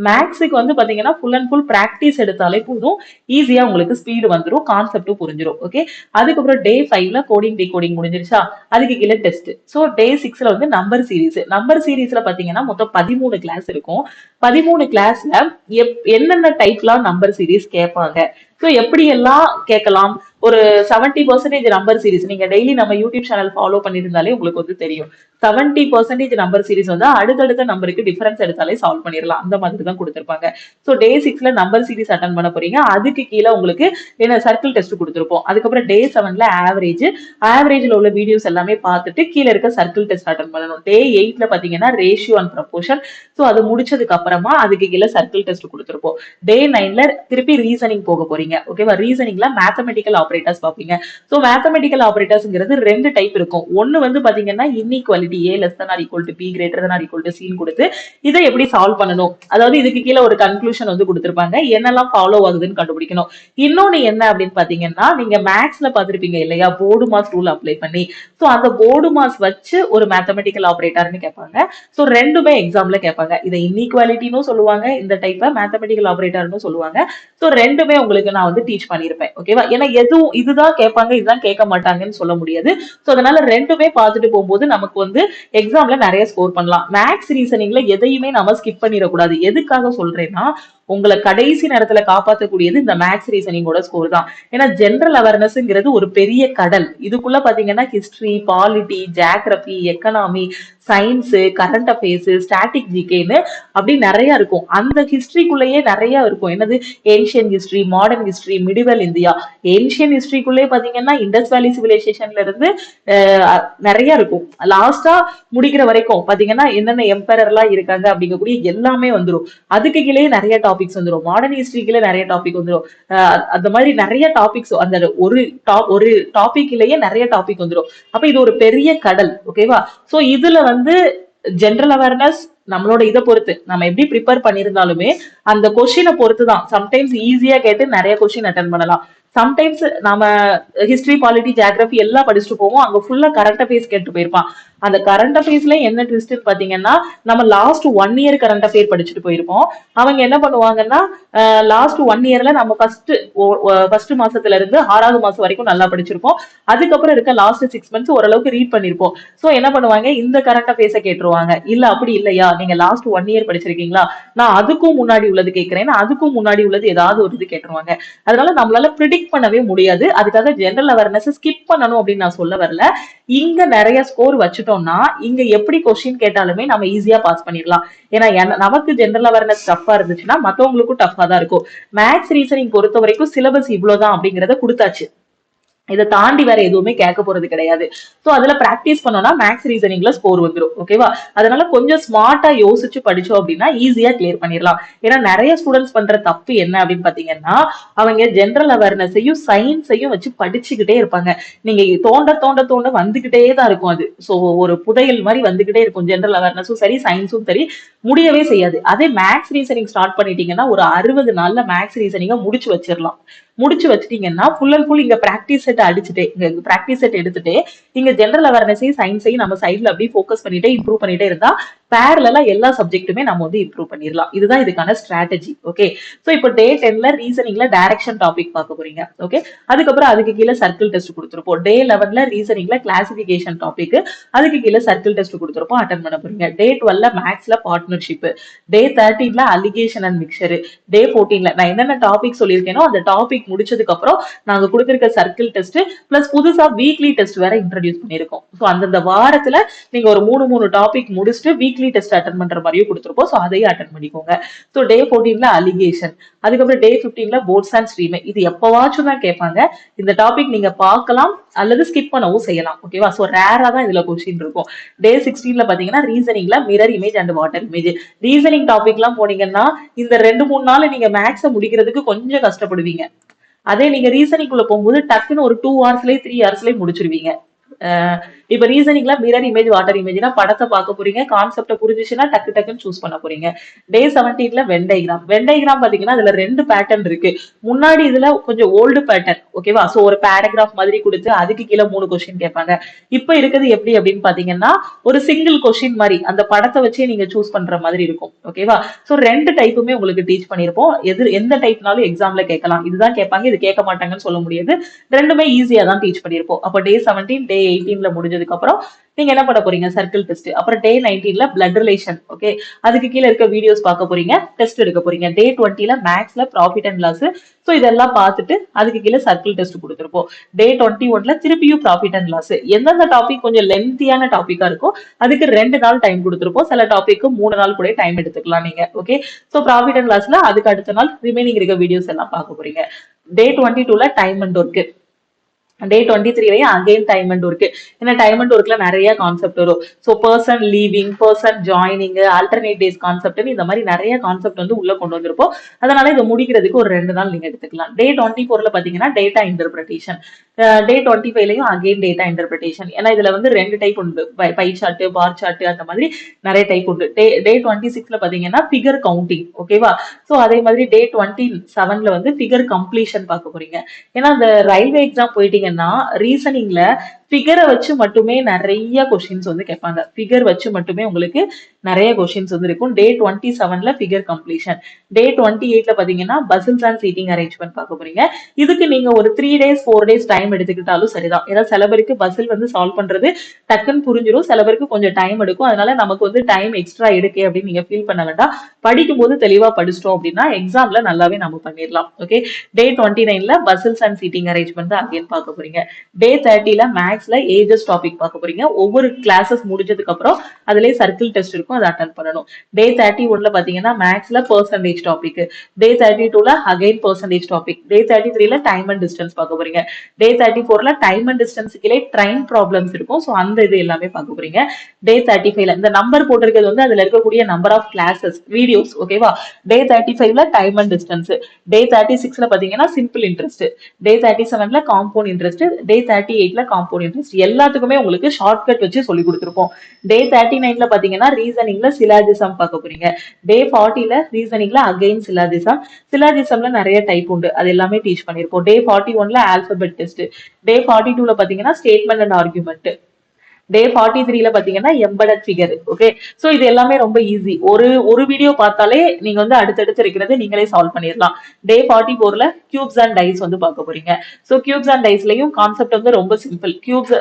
Speaker 1: மேக்ஸுக்கு வந்து பாத்தீங்கன்னா ஃபுல் அண்ட் ஃபுல் பிராக்டிஸ் எடுத்தாலே போதும், ஈஸியா உங்களுக்கு ஸ்பீடு வந்துடும், கான்செப்டும் புரிஞ்சிடும். ஓகே. அதுக்கப்புறம் டே 5ல கோடிங் டிகோடிங் முடிஞ்சிருச்சா, அதுக்கு கீழே டெஸ்ட். சோ டே 6ல வந்து நம்பர் சீரீஸ்ல பாத்தீங்கன்னா மொத்தம் 13 கிளாஸ் இருக்கும். 13 கிளாஸ்ல என்னென்ன டைப்லாம் நம்பர் சீரீஸ் கேட்பாங்க, சோ எப்படி எல்லாம் கேட்கலாம், ஒரு 70% நம்பர் சீரிஸ் நீங்க டெய்லி நம்ம யூடியூப் சேனல் ஃபாலோ பண்ணிருந்தாலே உங்களுக்கு வந்து தெரியும். 70% நம்பர் சீரிஸ் வந்து அடுத்தடுத்த நம்பருக்கு டிஃபரன்ஸ் எடுத்தாலே சால்வ் பண்ணிடலாம். அந்த மாதிரி தான் கொடுத்திருப்பாங்க. ஸோ டே 6ல நம்பர் சீரிஸ் அட்டன் பண்ண போறீங்க. அதுக்கு கீழே உங்களுக்கு என்ன சர்க்கிள் டெஸ்ட் கொடுத்திருப்போம். அதுக்கப்புறம் டே 7ல ஆவரேஜ்ல உள்ள வீடியோஸ் எல்லாமே பார்த்துட்டு கீழே இருக்க சர்க்கிள் டெஸ்ட் அட்டன் பண்ணணும். டே 8ல பாத்தீங்கன்னா ரேஷியோ அண்ட் ப்ரொபோர்ஷன். ஸோ அது முடிச்சதுக்கு அப்புறமா அதுக்கு கீழே சர்க்கிள் டெஸ்ட் கொடுத்திருப்போம். டே 9ல திருப்பி ரீசனிங் போக போறீங்க. ஓகேவா? ரீசனிங்ல மேத்தமெட்டிக்கல் ஆபரேட்டர்ஸ் பார்ப்பீங்க. ஸோ மேத்தமெட்டிக்கல் ஆபரேட்டர்ஸ்ங்கிறது 2 டைப் இருக்கும். ஒன்னு வந்து பாத்தீங்கன்னா inequality A less than or equal to B greater than or equal to C கொடுத்து இதை எப்படி சால்வ் பண்ணணும், அதாவது இதுக்கு கீழே ஒரு கன்க்ளூஷன் வந்து கொடுத்திருப்பாங்க, என்னெல்லாம் ஃபாலோ ஆகுதுன்னு கண்டுபிடிக்கணும். இன்னொன்னு என்ன அப்படின்னு பாத்தீங்கன்னா, நீங்க மேக்ஸ்ல பாத்திருப்பீங்க இல்லையா, போர்டு மாஸ் ரூல் அப்ளை பண்ணி. சோ அந்த போர்டு மாஸ் வச்சு ஒரு மேத்தமெட்டிக்கல் ஆபரேட்டர்னு கேட்பாங்க. சோ ரெண்டுமே எக்ஸாம்ல கேட்பாங்க. இதை இன்இக்வாலிட்டின்னு சொல்லுவாங்க, இந்த டைப்பை மேத்தமெட்டிக்கல் ஆபரேட்டர்னு சொல்லுவாங்க. சோ ரெண்டுமே உங்களுக்கு நான் வந்து டீச் பண்ணிருப்பேன். ஓகேவா? ஏன்னா எதுவும் இதுதான் கேட்பாங்க இதுதான் கேட்க மாட்டாங்கன்னு சொல்ல முடியாது. சோ அதனால ரெண்டுமே பார்த்துட்டு போகும்போது நமக்கு வந்து எக்ஸாம்ல நிறைய ஸ்கோர் பண்ணலாம். மேக்ஸ் ரீசனிங்ல எதையுமே நம்ம ஸ்கிப் பண்ணிடக்கூடாது. எதுக்காக சொல்றேன்னா, உங்களை கடைசி நேரத்துல காப்பாற்றக்கூடியது இந்த மேக்ஸ் ரீசனிங்கோட ஸ்கோர் தான். ஏன்னா ஜென்ரல் அவேர்னஸ்ங்கிறது ஒரு பெரிய கடல். இதுக்குள்ள பாத்தீங்கன்னா history, polity, geography, economy, science, current affairs, static ஜிகேன்னு அப்படி நிறைய இருக்கும். அந்த ஹிஸ்டரிக்குள்ளேயே நிறைய இருக்கும். என்னது? Ancient history, modern history, medieval India. Ancient ஹிஸ்டரிக்குள்ளே பாத்தீங்கன்னா இண்டஸ் வேலி சிவிலைசேஷன்ல இருந்து நிறைய இருக்கும். லாஸ்டா முடிக்கிற வரைக்கும் பாத்தீங்கன்னா என்னென்ன எம்பரர் எல்லாம் இருக்காங்க அப்படிங்கக்கூடிய எல்லாமே வந்துடும். அதுக்கு கீழே நிறைய டாபிக்ஸ் வந்துடும். மாடர்ன் ஹிஸ்டரிக்குள்ள நிறைய டாபிக் வந்துடும். அந்த மாதிரி நிறைய டாபிக்ஸ், அந்த ஒரு டாபிக்லயே நிறைய டாபிக் வந்துடும். அப்ப இது ஒரு பெரிய கடல். ஓகேவா? சோ இதுல வந்து ஜெனரல் அவேர்னஸ் நம்மளோட இதை பொறுத்து நம்ம எப்படி ப்ரிப்பேர் பண்ணிருந்தாலுமே அந்த கொஸ்டினை பொறுத்து தான். சம்டைம்ஸ் ஈஸியா கேட்டு நிறைய கொஸ்டின் அட்டன் பண்ணலாம். சம்டைம்ஸ் நாம ஹிஸ்டரி, பாலிட்டி, ஜியாகிரபி எல்லாம் படிச்சுட்டு போவோம். அங்க ஃபுல்லா கரண்ட் அஃபேர்ஸ் கேட்டு போயிருப்பான். அந்த கரண்ட் அஃபேர்ஸ்ல என்ன ட்விஸ்ட் பாத்தீங்கன்னா, நம்ம லாஸ்ட் 1 இயர் கரண்ட் அஃபேர் படிச்சுட்டு போயிருப்போம். அவங்க என்ன பண்ணுவாங்கன்னா, லாஸ்ட் 1 இயர்ல நம்ம ஃபர்ஸ்ட் மாசத்துல இருந்து 6வது மாசம் வரைக்கும் நல்லா படிச்சிருப்போம். அதுக்கப்புறம் இருக்க லாஸ்ட் 6 மந்த்ஸ் ஓரளவுக்கு ரீட் பண்ணிருப்போம். சோ என்ன பண்ணுவாங்க, இந்த கரண்ட் அஃபேர்ஸை கேட்டுருவாங்க. இல்ல அப்படி இல்லையா, நீங்க லாஸ்ட் 1 இயர் படிச்சிருக்கீங்களா, நான் அதுக்கும் முன்னாடி உள்ளது கேட்கிறேன், அதுக்கும் முன்னாடி உள்ளது ஏதாவது ஒரு இது கேட்டுருவாங்க. அதனால நம்மளால ப்ரிடிக்ட் பண்ணவே முடியாது. அதுக்காக ஜெனரல் அவேர்னஸ் ஸ்கிப் பண்ணணும் அப்படின்னு நான் சொல்ல வரல. இங்க நிறைய ஸ்கோர் வச்சுட்டோம்னா இங்க எப்படி கொஸ்டின் கேட்டாலுமே நம்ம ஈஸியா பாஸ் பண்ணிடலாம். ஏன்னா நமக்கு ஜெனரல் அவேர்னஸ் டஃபா இருந்துச்சுன்னா மத்தவங்களுக்கும் டஃபா தான் இருக்கும். மேக்ஸ் ரீசனிங் பொறுத்த வரைக்கும் சிலபஸ் இவ்வளவுதான் அப்படிங்கறத கொடுத்தாச்சு. இதை தாண்டி வேற எதுவுமே கேட்க போறது கிடையாது. சோ அதுல பிராக்டிஸ் பண்ணோம்னா மேக்ஸ் ரீசனிங்ல ஸ்கோர் வந்துடும். ஓகேவா? அதனால கொஞ்சம் ஸ்மார்ட்டா யோசிச்சு படிச்சோம் அப்படின்னா ஈஸியா கிளியர் பண்ணிடலாம். ஏன்னா நிறைய ஸ்டூடெண்ட்ஸ் பண்ற தப்பு என்ன அப்படின்னு பாத்தீங்கன்னா, அவங்க ஜெனரல் அவேர்னஸையும் சயின்ஸையும் வச்சு படிச்சுக்கிட்டே இருப்பாங்க. நீங்க தோண்ட தோண்ட தோண்ட வந்துகிட்டே தான் இருக்கும் அது. சோ ஒரு புதையல் மாதிரி வந்துகிட்டே இருக்கும். ஜெனரல் அவேர்னஸும் சரி, சயின்ஸும் சரி, முடியவே செய்யாது. அதே மேக்ஸ் ரீசனிங் ஸ்டார்ட் பண்ணிட்டீங்கன்னா ஒரு 60 நாள்ல மேக்ஸ் ரீசனிங்க முடிச்சு வச்சிடலாம். முடிச்சு வச்சிட்டீங்கன்னா ஃபுல் அண்ட் ஃபுல் இங்க பிராக்டிஸ் செட் அடிச்சுட்டே, இங்க பிராக்டிஸ் செட் எடுத்துட்டு இங்க ஜெனரல் அவேர்னஸையும் சயின்ஸையும் நம்ம சைட்ல அப்படியே ஃபோக்கஸ் பண்ணிட்டே இம்ப்ரூவ் பண்ணிட்டே இருந்தா பேரலா எல்லா சப்ஜெக்ட்டுமே நம்ம வந்து இம்ப்ரூவ் பண்ணிடலாம். இதுதான் இதுக்கான ஸ்ட்ராட்டஜி. ஓகே? சோ இப்போ டே 10ல ரீசனிங்ல டைரக்ஷன் டாபிக் பார்க்க போறீங்க. ஓகே? அதுக்கப்புறம் அதுக்கு கீழே சர்க்கிள் டெஸ்ட் கொடுத்துருப்போம். டே 11ல ரீசனிங்ல கிளாசிபிகேஷன் டாபிக், அதுக்கு கீழே சர்க்கிள் டெஸ்ட் கொடுத்துருப்போம், அட்டன் பண்ண போறீங்க. டே 12ல மேக்ஸ்ல பார்ட்னர்ஷிப், டே 13ல அலிகேஷன் அண்ட் மிக்சர், டே 14ல நான் என்னென்ன டாபிக் சொல்லியிருக்கேனோ அந்த டாபிக் முடிச்சதுக்கு அப்புறம் நாங்க கொடுத்திருக்க சர்க்கிள் டெஸ்ட் பிளஸ் புதுசா வீக்லி டெஸ்ட் வேற இன்ட்ரோடியூஸ் பண்ணிருக்கோம். சோ அந்தந்த வாரத்துல நீங்க ஒரு 3 டாபிக் முடிச்சுட்டு வீக்லி டெஸ்ட் அட்டன் பண்ற மாதிரியும் கொடுத்திருப்போம். சோ அதையும் அட்டன் பண்ணிக்கோங்க. சோ டே 14ல அலிகேஷன், அதுக்கப்புறம் டே 15ல போர்ட்ஸ் அண்ட் ஸ்ட்ரீம். இது எப்பவாச்சும் தான் கேட்பாங்க. இந்த டாபிக் நீங்க பார்க்கலாம் அல்லது ஸ்கிப் பண்ணவும் செய்யலாம். ஓகேவா? சோ ரேரா தான் இதுல கொஸ்டின் இருக்கும். டே 16ல பாத்தீங்கன்னா ரீசனிங்ல mirror image and water image. Reasoning topic எல்லாம் போனீங்கன்னா இந்த 2-3 நாள் நீங்க மேக்ஸ முடிக்கிறதுக்கு கொஞ்சம் கஷ்டப்படுவீங்க. அதே நீங்க ரீசனிங்குள்ள போகும்போது டக்குன்னு ஒரு 2 ஹவர்ஸ்லயே 3 ஹவர்ஸ்லயே முடிச்சிருவீங்க. இப்ப ரீசனிங்ல மிரர் இமேஜ், வாட்டர் இமேஜ்னா படத்தை பார்க்க போறீங்க, கான்செப்ட புரிஞ்சுச்சுன்னா டக்கு டக்குன்னு சூஸ் பண்ண போறீங்க. டே 17ல வெண்டைகிராம். வெண்டைகிராம் பாத்தீங்கன்னா அதுல 2 பேட்டர்ன் இருக்கு. முன்னாடி இதுல கொஞ்சம் ஓல்டு பேட்டர்ன். ஓகேவா? சோ ஒரு பேராகிராஃப் மாதிரி கொடுத்து அதுக்கு கீழே 3 கொஸ்டின் கேட்பாங்க. இப்ப இருக்கிறது எப்படி அப்படின்னு பாத்தீங்கன்னா ஒரு சிங்கிள் கொஸ்டின் மாதிரி அந்த படத்தை வச்சே நீங்க சூஸ் பண்ற மாதிரி இருக்கும். ஓகேவா? சோ 2 டைப்புமே உங்களுக்கு டீச் பண்ணிருப்போம். எந்த டைப்னாலும் எக்ஸாம்ல கேட்கலாம். இதுதான் கேட்பாங்க, இது கேட்க மாட்டாங்கன்னு சொல்ல முடியாது. ரெண்டுமே ஈஸியா தான் டீச் பண்ணிருப்போம். அப்ப டே 17, டே 18ல முடிஞ்சதுக்கு அப்புறம் நீங்க என்ன பண்ண போறீங்க, சர்க்கிள் டெஸ்ட். அப்புறம் டே 19ல பிளட் ரிலேஷன். ஓகே, அதுக்கு கீழே இருக்க வீடியோஸ் பார்க்க போறீங்க, டெஸ்ட் எடுக்க போறீங்க. டே 20ல மேக்ஸ்ல ப்ராஃபிட் அண்ட் லாஸ். ஸோ இதெல்லாம் பார்த்துட்டு அதுக்கு கீழே சர்க்கிள் டெஸ்ட் கொடுத்துருப்போம். டே 21ல திருப்பியும் ப்ராஃபிட் அண்ட் லாஸ். எந்தெந்த டாபிக் கொஞ்சம் லென்த்தியான டாபிக்கா இருக்கோ அதுக்கு 2 நாள் டைம் கொடுத்துருப்போம். சில டாபிக்கு 3 நாள் கூட டைம் எடுத்துக்கலாம் நீங்க. ஓகே, ஸோ ப்ராஃபிட் அண்ட் லாஸ்ல அதுக்கு அடுத்த நாள் ரிமைனிங் இருக்க வீடியோஸ் எல்லாம் பார்க்க போறீங்க. டே 22ல டைம் அண்ட் ஒர்க். டே 23லயும் அகைன் டைம் அண்ட் ஒர்க். ஏன்னா டைம் அண்ட் ஒர்க்ல நிறைய கான்செப்ட் வரும். So person leaving, person joining, alternate days concept, இந்த மாதிரி நிறைய கான்செப்ட் வந்து உள்ள கொண்டு வந்திருப்போம். அதனால இதை முடிக்கிறதுக்கு ஒரு 2 நாள் நீங்க எடுத்துக்கலாம். டே 24ல பாத்தீங்கன்னா டேட்டா இன்டர்பிரேஷன். டே 25லயும் அகைன் டேட்டா இன்டர்பிரேஷன். ஏன்னா இதுல வந்து 2 டைப் உண்டு, பை சார்ட், பார் சார்ட், அந்த மாதிரி நிறைய டைப் உண்டு. டே 26ல பாத்தீங்கன்னா ஃபிகர் கவுண்டிங். ஓகேவா, ஸோ அதே மாதிரி டே 27ல வந்து ஃபிகர் கம்ப்ளீஷன் பார்க்க போறீங்க. ஏன்னா இந்த ரயில்வே எக்ஸாம் போயிட்டீங்கன்னா ரீசனிங்ல ஃபிகரை வச்சு மட்டுமே நிறைய கொஸ்டின்ஸ் வந்து கேட்பாங்க. ஃபிகர் வச்சு மட்டுமே உங்களுக்கு நிறைய கொஸ்டின்ஸ் வந்து இருக்கும். டே 27ல ஃபிகர் கம்ப்ளீஷன். டே 28ல பாத்தீங்கன்னா பசில்ஸ் அண்ட் சீட்டிங் அரேஞ்ச்மெண்ட் பார்க்க போறீங்க. இதுக்கு நீங்க ஒரு 3 days 4 days டைம் எடுத்துக்கிட்டாலும் சரிதான். ஏன்னா சில பேருக்கு பசில் வந்து சால்வ் பண்றது டக்குன்னு புரிஞ்சிடும், சில பேருக்கு கொஞ்சம் டைம் எடுக்கும். அதனால நமக்கு வந்து டைம் எக்ஸ்ட்ரா எடுக்கே அப்படின்னு நீங்க ஃபீல் பண்ண வேண்டாம். படிக்கும் போது தெளிவா படிச்சிட்டோம் அப்படின்னா எக்ஸாம்ல நல்லாவே நம்ம பண்ணிடலாம். ஓகே, டே 29ல பசில்ஸ் அண்ட் சீட்டிங் அரேஞ்ச்மெண்ட் தான் அகைன் பார்க்க போறீங்க. டே 30ல மேக்ஸ்ல ஏஜஸ் டாபிக் பார்க்க போறீங்க. ஒவ்வொரு கிளாஸஸ் முடிஞ்சதுக்கு அப்புறம் அதுலயே சர்க்கிள் டெஸ்ட் இருக்கும், அதை அட்டன் பண்ணணும். டே 31ல பாத்தீங்கன்னா மேக்ஸ்ல பெர்சன்டேஜ் டாபிக். டே 32ல அகைன் பெர்சன்டேஜ் டாபிக். டே 33ல டைம் அண்ட் டிஸ்டன்ஸ் பார்க்க போறீங்க. டே 34ல டைம் அண்ட் டிஸ்டன்ஸ்க்குள்ளே ட்ரெயின் ப்ராப்ளம்ஸ் இருக்கும். ஸோ அந்த இது எல்லாமே பார்க்க போறீங்க. டே 35ல இந்த நம்பர் போட்டிருக்கிறது வந்து அதுல இருக்கக்கூடிய நம்பர் ஆஃப் கிளாஸஸ் வீடியோஸ். ஓகேவா, டே 35ல டைம் அண்ட் டிஸ்டன்ஸ். டே 36ல பாத்தீங்கன்னா சிம்பிள் இன்ட்ரெஸ்ட். டே 37ல காம்பவுண்ட் இன்ட்ரெஸ்ட். டே 38ல காம்பவுண்ட் இன்ட்ரெஸ்ட். எல்லாத்துக்குமே உங்களுக்கு ஷார்ட்கட் வச்சு சொல்லி கொடுத்துருப்போம். டே 39ல பாத்தீங்கன்னா ரீசனிங்ல சிலாஜிசம் பார்க்க போறீங்க. டே 40ல ரீசனிங்ல அகைன் சிலாஜிசம். சிலாஜிசம்ல நிறைய டைப் உண்டு, அது எல்லாமே டீச் பண்ணிருப்போம். டே 41ல ஆல்பபெட் டெஸ்ட். டே 42ல பாத்தீங்கன்னா ஸ்டேட்மெண்ட் அண்ட் ஆர்குமெண்ட். டே 43ல பாத்தீங்கன்னா எம்பெடட் ஃபிகர். ஓகே, சோ இது எல்லாமே ரொம்ப ஈஸி. ஒரு வீடியோ பார்த்தாலே நீங்க வந்து அடுத்தடுத்து இருக்கிறது நீங்களே சால்வ் பண்ணிடலாம். டே 44ல கியூப்ஸ் அண்ட் டைஸ் வந்து பார்க்க போறீங்க. சோ கியூப்ஸ் அண்ட் டைஸ்லயும் கான்செப்ட் வந்து ரொம்ப சிம்பிள். கியூப்ஸ்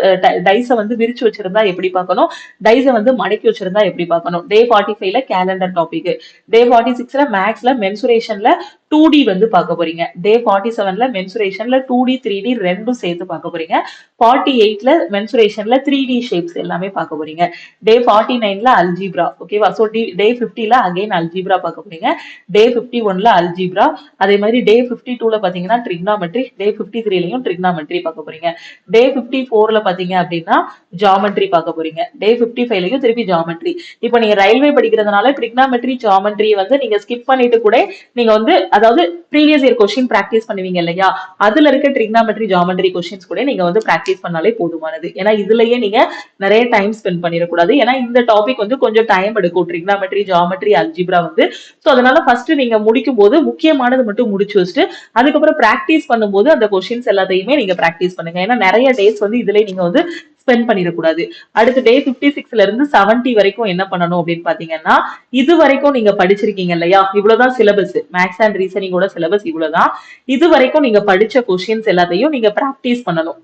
Speaker 1: டைஸை வந்து விரிச்சு வச்சிருந்தா எப்படி பார்க்கணும், டைஸை வந்து மடக்கி வச்சிருந்தா எப்படி பார்க்கணும். டே 45ல கேலண்டர் டாபிக். டே 46ல மேக்ஸ்ல மென்சுரேஷன்ல 2D வந்து பார்க்க போறீங்க. டே 47ல மென்சுரேஷன்ல 2D 3D ரெண்டும் சேர்த்து பார்க்க போறீங்க. 48ல மென்சுரேஷன்ல 3D ஷேப்ஸ் எல்லாமே பார்க்க போறீங்க. டே 49ல அல்ஜிப்ரா. ஓகேவா, சோ டே 50ல அகைன் அல்ஜிப்ரா பார்க்க போறீங்க. டே 51ல அல்ஜிப்ரா. அதே மாதிரி டே 52ல பாத்தீங்கன்னா ட்ரிக்னாமெட்ரி. டே 53லயும் ட்ரிக்னாமெட்ரி பார்க்க போறீங்க. டே 54ல பாத்தீங்க அப்படின்னா ஜாமெட்ரி பார்க்க போறீங்க. டே 55லயும் திருப்பி ஜாமெட்ரி. இப்போ நீங்க ரயில்வே படிக்கிறதுனால ட்ரிக்னாமெட்ரி ஜாமெட்ரி வந்து நீங்க ஸ்கிப் பண்ணிட்டு கூட நீங்க வந்து அதாவது ப்ரீவியஸ் இயர் கொஸ்டின் பிராக்டிஸ் பண்ணுவீங்க இல்லையா, அதுல இருக்க ட்ரிக்னாமெட்ரி ஜாமெட்ரி கொஸ்டின்ஸ் கூட நீங்க வந்து பிராக்டிஸ் பண்ணாலே போதுமானது. ஏன்னா இதுலயே நீங்க நிறைய டைம் ஸ்பெண்ட் பண்ணிடக்கூடாது. ஏன்னா இந்த டாபிக் வந்து கொஞ்சம் டைம் எடுக்கும், ட்ரிக்னாமெட்ரி ஜாமெட்ரி அல்ஜிப்ரா வந்து. சோ அதனால ஃபர்ஸ்ட் நீங்க முடிக்கும் போது முக்கியமானது மட்டும் முடிச்சு வச்சுட்டு அதுக்கப்புறம் பிராக்டிஸ் பண்ணும்போது அந்த கொஸ்டின்ஸ் எல்லாத்தையுமே நீங்க பிராக்டிஸ் பண்ணுங்க. ஏன்னா நிறைய டேஸ் வந்து இதுல நீங்க வந்து ஸ்பெண்ட் பண்ணிடக்கூடாது. அடுத்து டே 56ல இருந்து 70 வரைக்கும் என்ன பண்ணணும் அப்படின்னு பாத்தீங்கன்னா, இது வரைக்கும் நீங்க படிச்சிருக்கீங்க இல்லையா, இவ்வளவுதான் சிலபஸ். மேக்ஸ் அண்ட் ரீசனிங்கோட சிலபஸ் இவ்வளவுதான். இது வரைக்கும் நீங்க படிச்ச கொஸ்டின்ஸ் எல்லாத்தையும் நீங்க பிராக்டிஸ் பண்ணணும்.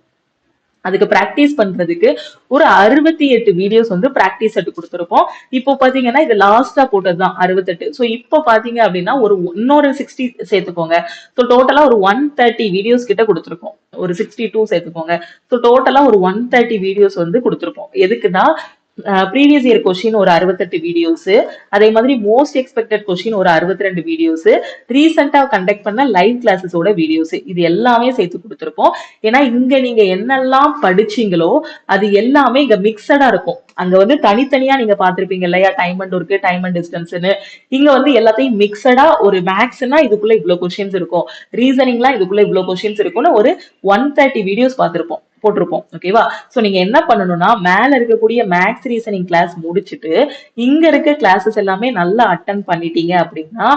Speaker 1: அதுக்கு பிராக்டிஸ் பண்றதுக்கு ஒரு 68 வீடியோஸ் வந்து பிராக்டிஸ் செட் கொடுத்துருப்போம். இப்போ பாத்தீங்கன்னா இது லாஸ்டா போட்டதுதான் 68. சோ இப்போ பாத்தீங்க அப்படின்னா ஒரு இன்னொரு 60 சேர்த்துக்கோங்க. சோ டோட்டலா ஒரு 130 வீடியோஸ் கிட்ட கொடுத்துருக்கோம். ஒரு 62 சேர்த்துக்கோங்க. சோ டோட்டலா ஒரு 130 வீடியோஸ் வந்து கொடுத்துருப்போம். எதுக்குன்னா ப்ரீவியஸ் இயர் கொஸ்டின் ஒரு 68 வீடியோஸ், அதே மாதிரி மோஸ்ட் எக்ஸ்பெக்டட் கொஸ்டின் ஒரு 62 வீடியோஸ், ரீசெண்டா கண்டக்ட் பண்ண லைவ் கிளாஸஸோட வீடியோஸ், இது எல்லாமே சேர்த்து கொடுத்துருப்போம். ஏன்னா இங்க நீங்க என்னெல்லாம் படிச்சீங்களோ அது எல்லாமே இங்க மிக்சடா இருக்கும். அங்க வந்து தனித்தனியா நீங்க பாத்திருப்பீங்க இல்லையா, time and work, time and டிஸ்டன்ஸ்னு. இங்க வந்து எல்லாத்தையும் மிக்சடா ஒரு மேக்ஸ்னா இதுக்குள்ள இவ்வளவு கொஸ்டின்ஸ் இருக்கும், ரீசனிங்லாம் இதுக்குள்ள இவ்வளவு கொஸ்டின்ஸ் இருக்கும்னு ஒரு 130 வீடியோஸ் பார்த்திருப்போம், போட்டிருப்போம். ஓகேவா, சோ நீங்க என்ன பண்ணணும்னா மேல இருக்கக்கூடிய மேக்ஸ் ரீசனிங் கிளாஸ் முடிச்சுட்டு இங்க இருக்க கிளாஸஸ் எல்லாமே நல்லா அட்டன் பண்ணிட்டீங்க அப்படின்னா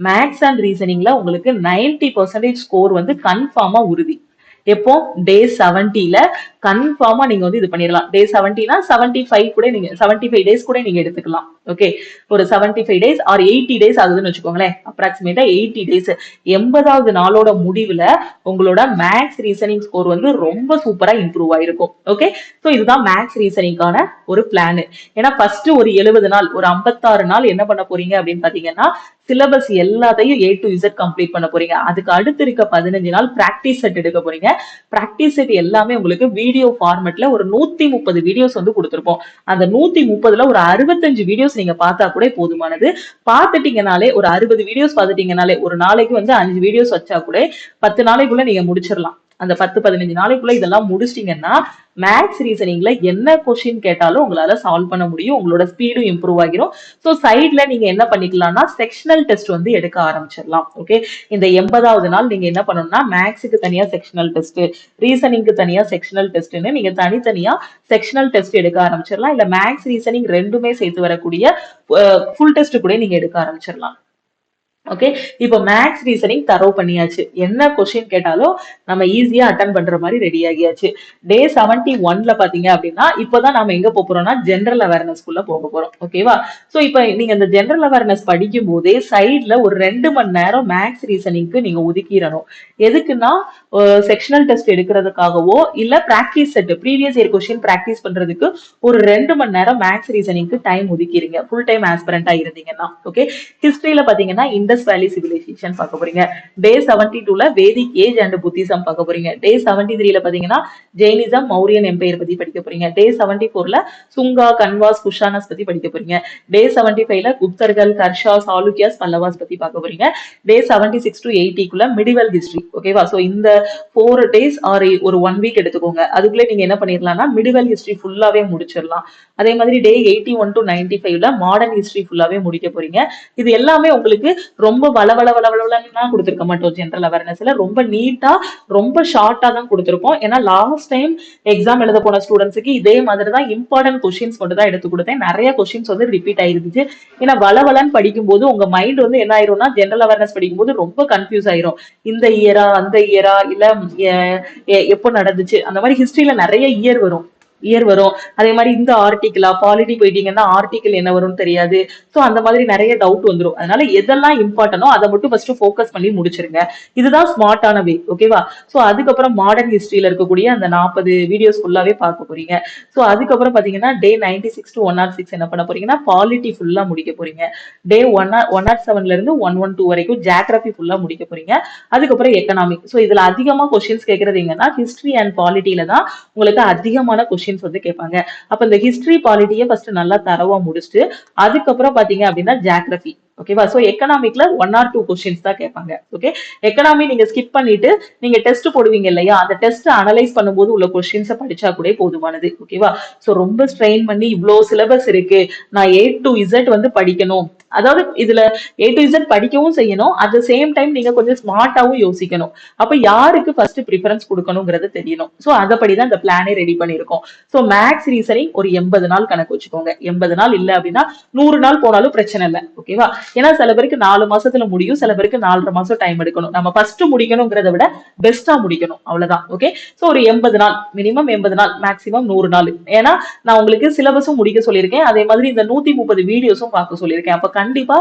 Speaker 1: மேக்ஸ் அண்ட் ரீசனிங்ல உங்களுக்கு 90% ஸ்கோர் வந்து கன்ஃபார்மா உறுதி. எப்போ டே 70ல கன்ஃபார்மா நீங்க வந்து இது பண்ணிடலாம். டே 70னா 75 கூட நீங்க 75 டேஸ் கூட நீங்க எடுத்துக்கலாம். ஓகே, ஒரு 75 டேஸ் ஆர் 80 டேஸ் ஆகுதுன்னு வச்சுக்கோங்களேன். அப்ராக்சிமேட்டா 80 டேஸ், 80வது நாளோட முடிவுல உங்களோட மேக்ஸ் ரீசனிங் ஸ்கோர் வந்து ரொம்ப சூப்பரா இம்ப்ரூவ் ஆயிருக்கும். ஓகே, ஸோ இதுதான் மேக்ஸ் ரீசனிங்கான ஒரு பிளான். ஏன்னா ஃபர்ஸ்ட் ஒரு 70 நாள், ஒரு 56 நாள் என்ன பண்ண போறீங்க அப்படின்னு பாத்தீங்கன்னா, சிலபஸ் எல்லாத்தையும் A to Z கம்ப்ளீட் பண்ண போறீங்க. அதுக்கு அடுத்து இருக்க 15 நாள் பிராக்டிஸ் செட் எடுக்க போறீங்க. பிராக்டிஸ் செட் எல்லாமே உங்களுக்கு வீடியோ ஃபார்மேட்ல ஒரு 130 வீடியோஸ் வந்து கொடுத்துருப்போம். அந்த 130ல ஒரு 65 வீடியோஸ் நீங்க பார்த்தா கூட போதுமானது. பார்த்துட்டீங்கனாலே, ஒரு 60 வீடியோஸ் பார்த்துட்டீங்கனாலே, ஒரு நாளைக்கு வந்து 5 வீடியோஸ் வச்சா கூட 10 நாளைக்குள்ள நீங்க முடிச்சிடலாம். அந்த 10-15 நாளைக்குள்ள இதெல்லாம் முடிச்சிட்டீங்கன்னா மேக்ஸ் ரீசனிங்ல என்ன கொஸ்டின் கேட்டாலும் உங்களால சால்வ் பண்ண முடியும். உங்களோட ஸ்பீடும் இம்ப்ரூவ் ஆகிரும். ஸோ சைட்ல நீங்க என்ன பண்ணிக்கலாம்னா செக்ஷனல் டெஸ்ட் வந்து எடுக்க ஆரம்பிச்சிடலாம். ஓகே, இந்த 80வது நாள் நீங்க என்ன பண்ணணும்னா மேக்ஸுக்கு தனியா செக்ஷனல் டெஸ்ட், ரீசனிங்க்கு தனியா செக்ஷனல் டெஸ்ட்னு நீங்க தனித்தனியா செக்ஷனல் டெஸ்ட் எடுக்க ஆரம்பிச்சிடலாம். இல்ல மேக்ஸ் ரீசனிங் ரெண்டுமே சேர்த்து வரக்கூடிய ஃபுல் டெஸ்ட் கூட நீங்க எடுக்க ஆரம்பிச்சிடலாம். ஓகே, இப்போ மேக்ஸ் ரீசனிங் தரவு பண்ணியாச்சு. என்ன கொஸ்டின் கேட்டாலும் நம்ம ஈஸியா அட்டன் பண்ற மாதிரி ரெடி ஆகியாச்சு. டே 71ல பாத்தீங்க அப்படின்னா இப்பதான் நம்ம எங்க போறோம்னா ஜெனரல் அவேர்னஸ்க்குள்ள போக போறோம். ஓகேவா? சோ இப்போ நீங்க இந்த ஜெனரல் அவேர்னஸ் படிக்கும் போதே சைட்ல ஒரு 2 மணி நேரம் மேக்ஸ் ரீசனிங்க்கு நீங்க ஒதுக்கிடணும். எதுக்குன்னா செக்ஷனல் டெஸ்ட் எடுக்கிறதுக்காகவோ இல்ல practice set previous year question practice பண்றதுக்கு ஒரு 2 மணி நேரம் மேக்ஸ் ரீசனிங்க்கு டைம் ஒதுக்கிடுங்க. ஃபுல் டைம் ஆஸ்பிரண்டா இருந்தீங்கன்னா. ஓகே, ஹிஸ்டரியில பாத்தீங்கன்னா இண்டஸ் வேலி சிவிலைசேஷன் பார்க்க போறீங்க. டே 72ல வேதிக் ஏஜ் அண்ட் புத்திசம் பார்க்க போறீங்க. டே 73ல பாத்தீங்கன்னா ஜெயினிசம், மௌரியன் எம்பையர் பத்தி படிக்க போறீங்க. டே 74ல சுங்கா, கன்வாஸ், குஷானஸ் பத்தி படிக்க போறீங்க. டே 75ல குப்தர்கள், கர்ஷா, சாளுக்கியாஸ், பல்லவாஸ் பத்தி பார்க்க போறீங்க. டே 76 to 80க்குள்ள மிடிவல் ஹிஸ்டரி. ஓகேவா? சோ இந்த 4 டேஸ் ஆர் ஒரு 1 வீக் எடுத்துக்கோங்க. அதுக்குள்ள நீங்க என்ன பண்ணிடலாம்னா மிடிவல் ஹிஸ்டரி ஃபுல்லாவே முடிச்சிடலாம். அதே மாதிரி டே 81 to 95ல மாடர்ன் ஹிஸ்டரி ஃபுல்லாவே முடிக்க போறீங்க. இது எல்லாமே உங்களுக்கு ரொம்ப வளவளவளவளவளன்னு கொடுத்திருக்க மாட்டோம். ஜெனரல் அவேர்னஸ்ல ரொம்ப நீட்டா ரொம்ப ஷார்ட்டா தான் கொடுத்திருப்போம். ஏன்னா லாஸ்ட் டைம் எக்ஸாம் எழுத போன ஸ்டூடெண்ட்ஸுக்கு இதே மாதிரி தான் இம்பார்ட்டன்ட் கொஸ்டின்ஸ் மட்டும் தான் எடுத்து கொடுத்தேன். நிறைய கொஸ்டின்ஸ் வந்து ரிப்பீட் ஆயிருந்துச்சு. ஏன்னா வளவளன்னு படிக்கும் போது உங்க மைண்ட் வந்து என்ன ஆயிரும்னா ஜெனரல் அவேர்னஸ் படிக்கும் போது ரொம்ப கன்ஃபியூஸ் ஆயிரும். இந்த இயரா அந்த இயரா இல்ல எப்போ நடந்துச்சு, அந்த மாதிரி ஹிஸ்டரியில நிறைய இயர் வரும். அதே மாதிரி இந்த ஆர்டிகிளா, பாலிட்டி போயிட்டீங்கன்னா ஆர்டிகிள் என்ன வரும்னு தெரியாது. சோ அந்த மாதிரி நிறைய டவுட் வந்துடும். அதனால எதெல்லாம் இம்பார்ட்டனோ அதை மட்டும் ஃபர்ஸ்ட் ஃபோக்கஸ் பண்ணி முடிச்சிருங்க. இதுதான் ஸ்மார்ட்டான வே. ஓகேவா? சோ அதுக்கப்புறம் மாடர்ன் ஹிஸ்டரியில இருக்கக்கூடிய அந்த 40 வீடியோஸ் ஃபுல்லாவே பார்க்க போறீங்க. சோ அதுக்கப்புறம் பாத்தீங்கன்னா டே 96 to 106 என்ன பண்ண போறீங்கன்னா பாலிட்டி ஃபுல்லா முடிக்க போறீங்க. டே 107ல இருந்து 112 வரைக்கும் ஜியோகிராபி ஃபுல்லா முடிக்க போறீங்க. அதுக்கப்புறம் எக்கனாமிக். சோ இதுல அதிகமா கொஸ்டின்ஸ் கேட்கறது எங்கன்னா ஹிஸ்டரி அண்ட் பாலிட்டியில தான் உங்களுக்கு அதிகமான கொஸ்டின்ஸ் வந்து கேட்பாங்க. அப்ப இந்த ஹிஸ்டரி பாலிட்டியை ஃபர்ஸ்ட் நல்லா தரவா முடிச்சுட்டு அதுக்கப்புறம் பாத்தீங்க அப்படின்னா ஜியோகிராபி. ஓகேவா? சோ எக்கனாமிக்ல 1 or 2 கொஸ்டின்ஸ் தான் கேட்பாங்க. ஓகே, எக்கனாமி நீங்க ஸ்கிப் பண்ணிட்டு நீங்க டெஸ்ட் போடுவீங்க இல்லையா, அந்த டெஸ்ட் அனலைஸ் பண்ணும்போது உள்ள கொஸ்டின்ஸ் படிச்சா கூட போதுமானது. ஓகேவா? சோ ரொம்ப ஸ்ட்ரெயின் பண்ணி இவ்வளோ சிலபஸ் இருக்கு, நான் A to Z வந்து படிக்கணும், அதாவது இதுல A to Z படிக்கவும் செய்யணும், அட் த சேம் டைம் நீங்க கொஞ்சம் ஸ்மார்ட்டாவும் யோசிக்கணும். அப்ப யாருக்கு ஃபர்ஸ்ட் ப்ரிஃபரன்ஸ் கொடுக்கணுங்கிறது தெரியணும். சோ அதப்படிதான் இந்த பிளானே ரெடி பண்ணிருக்கோம். சோ மேக்ஸ் ரீசனிங் ஒரு 80 நாள் கணக்கு வச்சுக்கோங்க. 80 நாள் இல்ல அப்படின்னா 100 நாள் போனாலும் பிரச்சனை இல்லை. ஓகேவா? ஏன்னா சில பேருக்கு 4 மாசத்துல முடியும், சில பேருக்கு 4.5 மாசம் டைம் எடுக்கணும். நம்ம ஃபர்ஸ்ட் முடிக்கணுங்கிறத விட பெஸ்டா முடிக்கணும், அவ்வளவுதான். ஓகே, சோ ஒரு 80 நாள், மினிமம் 80 நாள், மேக்ஸிமம் 100 நாள். ஏன்னா நான் உங்களுக்கு சிலபஸும் முடிக்க சொல்லியிருக்கேன், அதே மாதிரி இந்த 130 வீடியோஸும் பார்க்க சொல்லியிருக்கேன். அப்ப கண்டிப்பா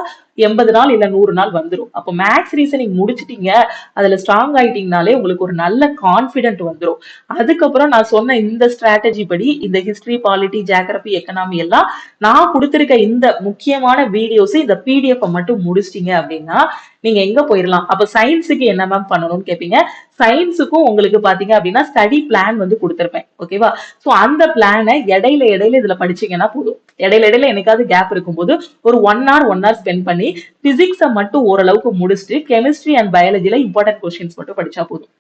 Speaker 1: 80 நாள் இல்ல 100 நாள் வந்துடும். அப்போ மேக்ஸ் ரீசனிங் முடிச்சிட்டீங்க, அதுல ஸ்ட்ராங் ஆயிட்டீங்கனாலே உங்களுக்கு ஒரு நல்ல கான்பிடென்ட் வந்துடும். அதுக்கப்புறம் நான் சொன்ன இந்த ஸ்ட்ராட்டஜி படி இந்த ஹிஸ்டரி, பாலிட்டி, ஜியோகிராபி, எக்கனாமி எல்லாம் நான் கொடுத்திருக்க இந்த முக்கியமான வீடியோஸ் இந்த PDF மட்டும் முடிச்சிட்டீங்க அப்படின்னா நீங்க எங்க போயிடலாம். அப்ப சயின்ஸுக்கு என்ன மேம் பண்ணணும்னு கேட்பீங்க. சயின்ஸுக்கும் உங்களுக்கு பாத்தீங்க அப்படின்னா ஸ்டடி பிளான் வந்து கொடுத்திருப்பேன். ஓகேவா? சோ அந்த பிளானை இடையில இதுல படிச்சீங்கன்னா போதும். இடையில என்னைக்காவது கேப் இருக்கும்போது ஒரு 1 hour ஸ்பெண்ட் பண்ணி பிசிக்ஸை மட்டும் ஓரளவுக்கு முடிச்சுட்டு கெமிஸ்ட்ரி அண்ட் பயாலஜில இம்பார்ட்டன்ட் கொஸ்டின்ஸ் மட்டும் படிச்சா போதும்.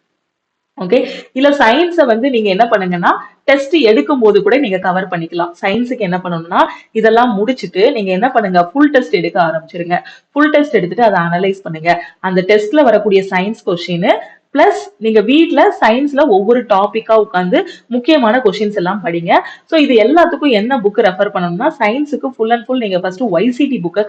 Speaker 1: ஓகே, இல்ல சயின்ஸை வந்து நீங்க என்ன பண்ணுங்கன்னா டெஸ்ட் எடுக்கும் போது கூட நீங்க கவர் பண்ணிக்கலாம். சயின்ஸுக்கு என்ன பண்ணணும்னா இதெல்லாம் முடிச்சுட்டு நீங்க என்ன பண்ணுங்க, ஃபுல் டெஸ்ட் எடுக்க ஆரம்பிச்சிருங்க. ஃபுல் டெஸ்ட் எடுத்துட்டு அதை அனலைஸ் பண்ணுங்க. அந்த டெஸ்ட்ல வரக்கூடிய சயின்ஸ் கொஸ்டின் பிளஸ் நீங்க வீட்ல சயின்ஸ்ல ஒவ்வொரு டாபிக்கா உட்காந்து முக்கியமான கொஸ்டின்ஸ் எல்லாம் படிங்க. சோ இது எல்லாத்துக்கும் என்ன புக் ரெஃபர் பண்ணணும்னா சயின்ஸுக்கு ஃபுல் அண்ட் ஃபுல் நீங்க ஃபர்ஸ்ட் YCT புக்கை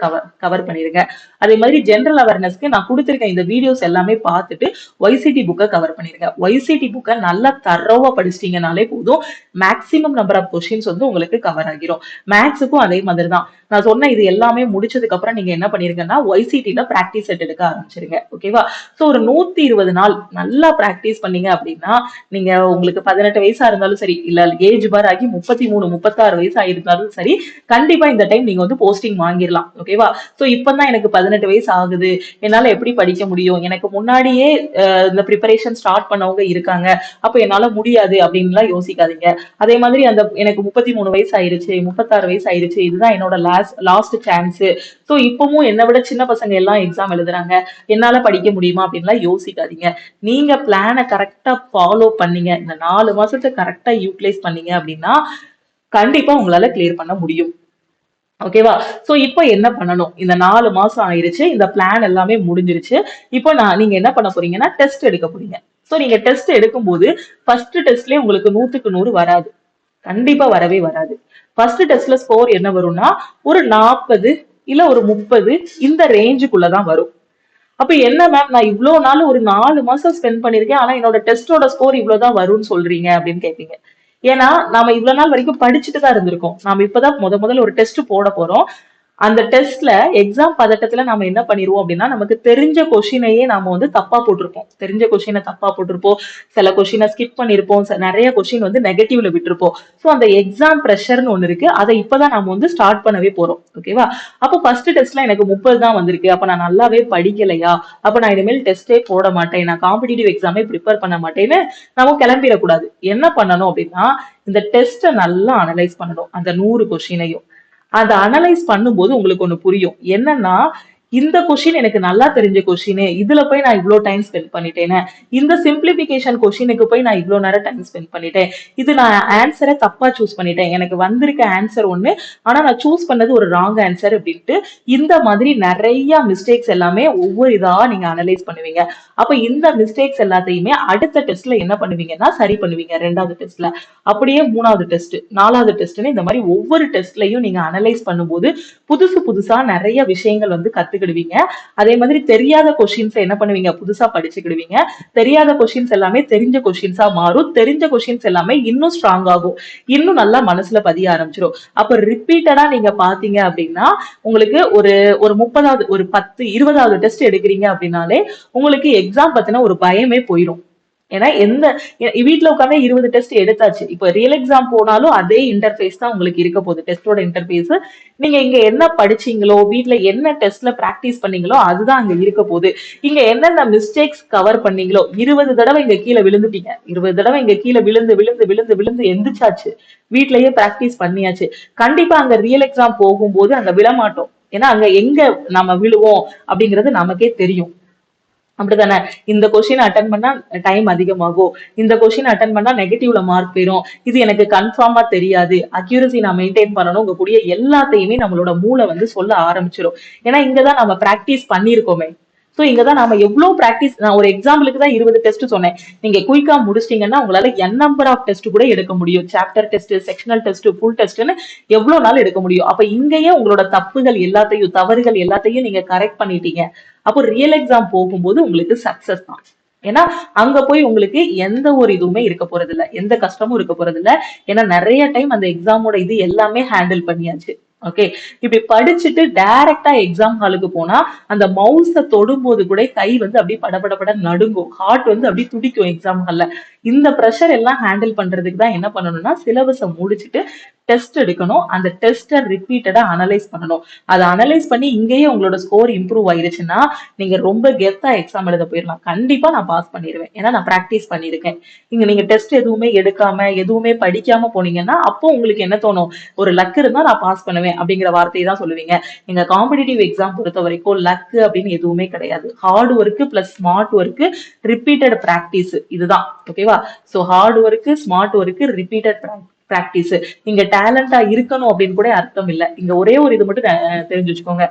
Speaker 1: கவர் பண்ணிருங்க. அதே மாதிரி ஜெனரல் அவேர்னஸ்க்கு நான் கொடுத்திருக்க இந்த வீடியோஸ் எல்லாமே பார்த்துட்டு YCT புக்கை கவர் பண்ணிருங்க. YCT புக்கை நல்லா தரோவா படிச்சிட்டீங்கனாலே போதும், மேக்ஸிமம் நம்பர் ஆஃப் கொஸ்டின்ஸ் வந்து உங்களுக்கு கவர் ஆகிரும். மேக்ஸுக்கும் அதே மாதிரி தான். நான் சொன்ன இது எல்லாமே முடிச்சதுக்கு அப்புறம் நீங்க என்ன பண்ணிருங்கன்னா YCTல பிராக்டிஸ் செட் எடுக்க ஆரம்பிச்சிருங்க. ஓகேவா? சோ ஒரு 120 நாள் நல்லா பிராக்டிஸ் பண்ணீங்க அப்படின்னா நீங்க உங்களுக்கு 18 வயசா இருந்தாலும் சரி, இல்ல ஏஜ் பார் ஆகி 33 36 வயசு ஆயிருந்தாலும் சரி, கண்டிப்பா இந்த டைம் நீங்க வந்து போஸ்டிங் வாங்கிடலாம். ஓகேவா? சோ இப்பதான் எனக்கு 18 வயசு ஆகுது, என்னால எப்படி படிக்க முடியும், எனக்கு முன்னாடியே இந்த ப்ரிப்பரேஷன் ஸ்டார்ட் பண்ணவங்க இருக்காங்க, அப்ப என்னால முடியாது அப்படின்லாம் யோசிக்காதீங்க. அதே மாதிரி அந்த எனக்கு 33 வயசு ஆயிருச்சு, 36 வயசு ஆயிருச்சு, இதுதான் என்னோட லாஸ்ட் சான்ஸ், சோ இப்பவும் என்னை விட சின்ன பசங்க எல்லாம் எக்ஸாம் எழுதுறாங்க, என்னால படிக்க முடியுமா அப்படின்லாம் யோசிக்காதீங்க. நீங்க பிளானை கரெக்டா ஃபாலோ பண்ணீங்க, இந்த 4 மாசத்தை கரெக்டா யூட்டிலைஸ் பண்ணீங்க அப்படின்னா கண்டிப்பா உங்களால கிளியர் பண்ண முடியும். ஓகேவா? சோ இப்போ என்ன பண்ணணும், இந்த 4 மாசம் ஆயிருச்சு, இந்த பிளான் எல்லாமே முடிஞ்சிருச்சு. இப்போ நீங்க என்ன பண்ண போறீங்கன்னா டெஸ்ட் எடுக்க போறீங்க. சோ நீங்க டெஸ்ட் எடுக்கும்போது ஃபர்ஸ்ட் டெஸ்ட்லயே உங்களுக்கு 100க்கு 100 வராது, கண்டிப்பா வரவே வராது. ஃபர்ஸ்ட் டெஸ்ட்ல ஸ்கோர் என்ன வரும்னா ஒரு 40 இல்ல ஒரு 30 இந்த ரேஞ்சுக்குள்ளதான் வரும். அப்ப என்ன மேம், நான் இவ்வளவு நாள் ஒரு 4 மாசம் ஸ்பெண்ட் பண்ணிருக்கேன், ஆனா என்னோட டெஸ்டோட ஸ்கோர் இவ்வளவுதான் வரும்னு சொல்றீங்க அப்படின்னு கேட்பீங்க. ஏன்னா நாம இவ்வளவு நாள் வரைக்கும் படிச்சுட்டு தான் இருந்திருக்கோம், நாம இப்பதான் முதல்ல ஒரு டெஸ்ட் போட போறோம். அந்த டெஸ்ட்ல எக்ஸாம் பதட்டத்துல நாம என்ன பண்ணிருவோம் அப்படின்னா நமக்கு தெரிஞ்ச கொஸ்டினையே நாம வந்து தப்பா போட்டிருப்போம், தெரிஞ்ச கொஸ்டினை தப்பா போட்டிருப்போம், சில கொஸ்டினை ஸ்கிப் பண்ணிருப்போம், நிறைய கொஸ்டின் வந்து நெகட்டிவ்ல விட்டுருப்போம். சோ அந்த எக்ஸாம் ப்ரெஷர்னு ஒண்ணு இருக்கு, அதை இப்பதான் நாம வந்து ஸ்டார்ட் பண்ணவே போறோம். ஓகேவா? அப்போ ஃபர்ஸ்ட் டெஸ்ட்ல எனக்கு 30 தான் வந்திருக்கு, அப்ப நான் நல்லாவே படிக்கலையா, அப்ப நான் இனிமேல் டெஸ்டே போட மாட்டேன், நான் காம்படிட்டிவ் எக்ஸாமே ப்ரிப்பேர் பண்ண மாட்டேன்னு நம்ம கிளம்பிடக்கூடாது. என்ன பண்ணணும் அப்படின்னா இந்த டெஸ்ட்டை நல்லா அனலைஸ் பண்ணணும், அந்த 100 கொஸ்டினையும். அதை அனலைஸ் பண்ணும்போது உங்களுக்கு ஒண்ணு புரியும், என்னன்னா இந்த கொஸ்டின் எனக்கு நல்லா தெரிஞ்ச கொஸ்டின், இதுல போய் நான் இவ்வளவு டைம் ஸ்பெண்ட் பண்ணிட்டேன், இந்த சிம்பிளிபிகேஷன் கொஸ்டினுக்கு போய் நான் இவ்வளவு நேரம் டைம் ஸ்பெண்ட் பண்ணிட்டேன், இது நான் ஆன்சரை தப்பா சூஸ் பண்ணிட்டேன், எனக்கு வந்திருக்க ஆன்சர் ஒண்ணு ஆனா நான் சூஸ் பண்ணது ஒரு ராங் ஆன்சர் அப்படின்ட்டு இந்த மாதிரி நிறைய மிஸ்டேக்ஸ் எல்லாமே ஒவ்வொரு இதா நீங்க அனலைஸ் பண்ணுவீங்க. அப்ப இந்த மிஸ்டேக்ஸ் எல்லாத்தையுமே அடுத்த டெஸ்ட்ல என்ன பண்ணுவீங்கன்னா சரி பண்ணுவீங்க. 2வது டெஸ்ட்ல அப்படியே 3வது டெஸ்ட் 4வது டெஸ்ட்னு இந்த மாதிரி ஒவ்வொரு டெஸ்ட்லயும் நீங்க அனலைஸ் பண்ணும்போது புதுசா நிறைய விஷயங்கள் வந்து கத்துக்கிடுவீங்க. அதே மாதிரி தெரியாத கொஸ்டின்ஸ் என்ன பண்ணுவீங்க, புதுசா படிச்சுக்கிடுவீங்க. தெரியாத கொஸ்டின்ஸ் எல்லாமே தெரிஞ்ச கொஸ்டின்ஸா மாறும், தெரிஞ்ச கொஸ்டின்ஸ் எல்லாமே இன்னும் ஸ்ட்ராங் ஆகும், இன்னும் நல்லா மனசுல பதிய ஆரம்பிச்சிடும். அப்ப ரிப்பீட்டடா நீங்க பாத்தீங்க அப்படின்னா உங்களுக்கு ஒரு ஒரு 30வது ஒரு 10 20வது டெஸ்ட் எடுக்கிறீங்க அப்படின்னாலே உங்களுக்கு எக்ஸாம் பத்தின ஒரு பயமே போயிடும். ஏன்னா வீட்டுல உட்காந்து 20 டெஸ்ட் எடுத்தாச்சு, இப்ப ரியல் எக்ஸாம் போனாலும் அதே இன்டர்ஃபேஸ் தான் உங்களுக்கு இருக்க போகுது, டெஸ்டோட இன்டர்ஃபேஸ். நீங்க இங்க என்ன படிச்சீங்களோ, வீட்டுல என்ன டெஸ்ட்ல பிராக்டிஸ் பண்ணீங்களோ அதுதான் அங்க இருக்க போகுது. இங்க என்னென்ன மிஸ்டேக்ஸ் கவர் பண்ணீங்களோ, 20 தடவை இங்க கீழே விழுந்துட்டீங்க, 20 தடவை இங்க கீழே விழுந்து விழுந்து விழுந்து விழுந்து எந்திரிச்சாச்சு, வீட்லயே பிராக்டிஸ் பண்ணியாச்சு. கண்டிப்பா அங்க ரியல் எக்ஸாம் போகும்போது அங்க விழமாட்டோம், ஏன்னா அங்க எங்க நம்ம விழுவோம் அப்படிங்கிறது நமக்கே தெரியும். அப்படித்தானே? இந்த கொஸ்டின் அட்டன் பண்ணா டைம் அதிகமாகும், இந்த கொஸ்டின் அட்டன் பண்ணா நெகட்டிவ்ல மார்க் போயிடும், இது எனக்கு கன்ஃபார்மா தெரியாது, அக்யூரசி நான் மெயின்டைன் பண்ணணும், உங்க கூடிய எல்லாத்தையுமே நம்மளோட மூளை வந்து சொல்ல ஆரம்பிச்சிடும். ஏன்னா இங்கதான் நம்ம பிராக்டிஸ் பண்ணிருக்கோமே. சோ இங்கதான் நாம எவ்வளவு பிராக்டிஸ், நான் ஒரு எக்ஸாம்பிளுக்கு தான் 20 டெஸ்ட் சொன்னேன், நீங்க குயிக்கா முடிச்சிட்டீங்கன்னா உங்களால n நம்பர் ஆஃப் டெஸ்ட் கூட எடுக்க முடியும், chapter test, sectional test, full டெஸ்ட்னு எவ்வளவு நாள் எடுக்க முடியும். அப்ப இங்கேயே உங்களோட தப்புகள் எல்லாத்தையும் தவறுகள் எல்லாத்தையும் நீங்க கரெக்ட் பண்ணிட்டீங்க, அப்போ ரியல் எக்ஸாம் போகும்போது உங்களுக்கு சக்சஸ் தான். ஏன்னா அங்க போய் உங்களுக்கு எந்த ஒரு இதுவுமே இருக்க போறது இல்ல, எந்த கஷ்டமும் இருக்க போறது இல்ல. ஏன்னா நிறைய டைம் அந்த எக்ஸாமோட இது எல்லாமே ஹேண்டில் பண்ணியாச்சு. ஓகே, இப்படி படிச்சுட்டு டைரக்டா எக்ஸாம் ஹாலுக்கு போனா அந்த மவுஸ தொடும்போது கூட கை வந்து அப்படியே படபடபட நடுங்கும், ஹார்ட் வந்து அப்படியே துடிக்கும் எக்ஸாம் ஹால்ல. இந்த ப்ரெஷர் எல்லாம் ஹேண்டில் பண்றதுக்கு தான் என்ன பண்ணணும்னா சிலபஸை முடிச்சுட்டு டெஸ்ட் எடுக்கணும், அந்த டெஸ்ட்டை ரிப்பீட்டடா அனலைஸ் பண்ணணும். அதை அனலைஸ் பண்ணி இங்கேயே உங்களோட ஸ்கோர் இம்ப்ரூவ் ஆயிருச்சுன்னா நீங்க ரொம்ப கெத்தா எக்ஸாம் எழுத போயிடலாம். கண்டிப்பா நான் பாஸ் பண்ணிடுவேன், ஏன்னா நான் பிராக்டிஸ் பண்ணிருக்கேன். இங்க நீங்க டெஸ்ட் எதுவுமே எடுக்காம எதுவுமே படிக்காம போனீங்கன்னா அப்போ உங்களுக்கு என்ன தோணும், ஒரு லக் இருந்தா நான் பாஸ் பண்ணுவேன் அப்படிங்கிற வார்த்தையை தான் சொல்லுவீங்க. எங்க காம்படிட்டிவ் எக்ஸாம் பொறுத்த வரைக்கும் லக் அப்படின்னு எதுவுமே கிடையாது, hard work plus smart work, repeated practice, இதுதான். ஓகேவா? So hard work, smart work, repeated practice. இங்க டேலண்டா இருக்கணும் அப்படின்னு கூட அர்த்தம் இல்ல. இங்க ஒரே ஒரு இது மட்டும் தெரிஞ்சு வச்சுக்கோங்க,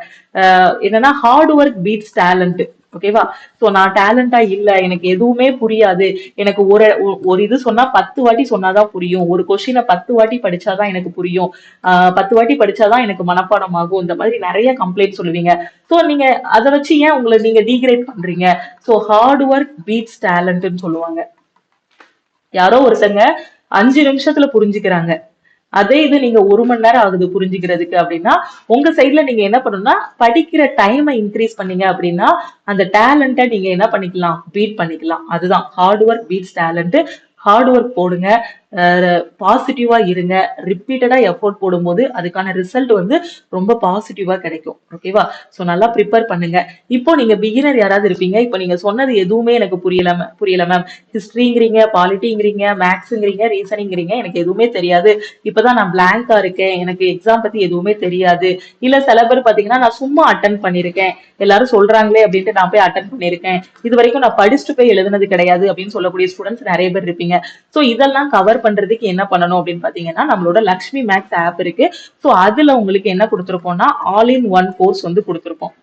Speaker 1: என்னன்னா ஹார்ட் ஒர்க் பீட்ஸ் டேலண்ட். ஓகேவா? சோ நான் டேலண்டா இல்ல, எனக்கு எதுவுமே புரியாது, எனக்கு ஒரு இது சொன்னா 10 வாட்டி சொன்னாதான் புரியும், ஒரு கொஸ்டினை 10 வாட்டி படிச்சாதான் எனக்கு புரியும், 10 வாட்டி படிச்சாதான் எனக்கு மனப்பாடம் ஆகும், இந்த மாதிரி நிறைய கம்ப்ளைண்ட் சொல்லுவீங்க. சோ நீங்க அதை வச்சு ஏன் உங்களை நீங்க டீக்ரேட் பண்றீங்க? சோ ஹார்ட் ஒர்க் பீட்ஸ் டேலண்ட்னு சொல்லுவாங்க. யாரோ ஒருத்தங்க 5 நிமிஷத்துல புரிஞ்சுக்கிறாங்க, அதே இது நீங்க 1 மணி நேரம் ஆகுது புரிஞ்சுக்கிறதுக்கு அப்படின்னா, உங்க சைட்ல நீங்க என்ன பண்ணணும்னா படிக்கிற டைமை இன்க்ரீஸ் பண்ணீங்க அப்படின்னா அந்த டேலண்ட்டை நீங்க என்ன பண்ணிக்கலாம், பீட் பண்ணிக்கலாம். அதுதான் hard work beats talent. Hard work போடுங்க, பாசிட்டிவா இருங்க, ரிப்பீட்டடா எஃபோர்ட் போடும்போது அதுக்கான ரிசல்ட் வந்து ரொம்ப பாசிட்டிவா கிடைக்கும். ஓகேவா? சோ நல்லா ப்ரிப்பேர் பண்ணுங்க. இப்போ நீங்க பிகினர் யாராவது இருப்பீங்க, இப்போ நீங்க சொன்னது எதுவுமே எனக்கு புரியல மேம், ஹிஸ்டரிங்கிறீங்க, பாலிட்டிங்கிறீங்க, மேக்ஸ்ங்கிறீங்க, ரீசனிங்கிறீங்க, எனக்கு எதுவுமே தெரியாது, இப்பதான் நான் பிளாங்கா இருக்கேன், எனக்கு எக்ஸாம் பத்தி எதுவுமே தெரியாது, இல்ல சில பேர் பாத்தீங்கன்னா நான் சும்மா அட்டன் பண்ணிருக்கேன், எல்லாரும் சொல்றாங்களே அப்படின்ட்டு நான் போய் அட்டன் பண்ணிருக்கேன், இது வரைக்கும் நான் படிச்சுட்டு போய் எழுதுனது கிடையாது அப்படின்னு சொல்லக்கூடிய ஸ்டூடெண்ட்ஸ் நிறைய பேர் இருப்பீங்க. சோ இதெல்லாம் கவர் பண்றதுக்கு என்ன பண்ணணும் அப்படின்னு பாத்தீங்கன்னா, நம்மளோட லக்ஷ்மி மேக்ஸ் ஆப் இருக்கு. சோ அதுல உங்களுக்கு என்ன கொடுத்திருப்போம்னா ஆல் இன் ஒன் கோர்ஸ் வந்து கொடுத்திருப்போம்.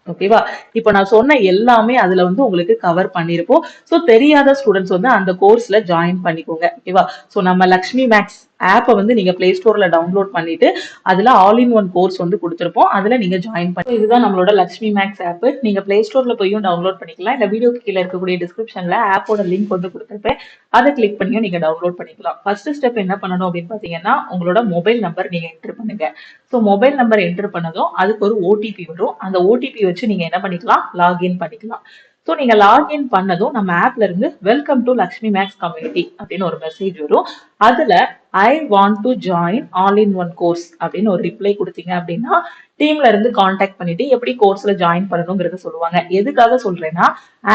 Speaker 1: ஓகேவா? இப்ப நான் சொன்ன எல்லாமே அதுல வந்து உங்களுக்கு கவர் பண்ணிருப்போம். சோ தெரியாத ஸ்டூடெண்ட்ஸ் வந்து அந்த கோர்ஸ்ல ஜாயின் பண்ணிக்கோங்க. ஓகேவா? சோ நம்ம லக்ஷ்மி மேக்ஸ் ஆப்பை வந்து நீங்க பிளே ஸ்டோர்ல டவுன்லோட் பண்ணிட்டு அதுல ஆல் இன் ஒன் கோர்ஸ் வந்து கொடுத்திருப்போம், அதுல நீங்க ஜாயின் பண்ணி, இதுதான் நம்மளோட லக்ஷ்மி மேக்ஸ் ஆப். நீங்க பிளே ஸ்டோர்ல போயும் டவுன்லோட் பண்ணிக்கலாம், இந்த வீடியோக்கு கீழே இருக்கக்கூடிய டிஸ்கிரிப்ஷன்ல ஆப்போட லிங்க் வந்து கொடுத்திருப்பேன், அதை கிளிக் பண்ணியும் நீங்க டவுன்லோட் பண்ணிக்கலாம். ஃபர்ஸ்ட் ஸ்டெப் என்ன பண்ணணும் அப்படின்னு பாத்தீங்கன்னா, உங்களோட மொபைல் நம்பர் நீங்க என்டர் பண்ணுங்க. ஸோ மொபைல் நம்பர் என்டர் பண்ணதும் அதுக்கு ஒரு ஓடிபி வரும், அந்த ஓடிபி வச்சு நீங்க என்ன பண்ணிக்கலாம், லாகின் பண்ணிக்கலாம். ஸோ நீங்க லாகின் பண்ணதும் நம்ம ஆப்ல இருந்து welcome to Lakshmi maths community அப்படின்னு ஒரு மெசேஜ் வரும். அதுல I want to join all in one course அப்படின்னு ஒரு ரிப்ளை கொடுத்தீங்க அப்படின்னா டீம்ல இருந்து கான்டாக்ட் பண்ணிட்டு எப்படி கோர்ஸ்ல ஜாயின் பண்ணணுங்கிறத சொல்லுவாங்க. எதுக்காக சொல்றேன்னா,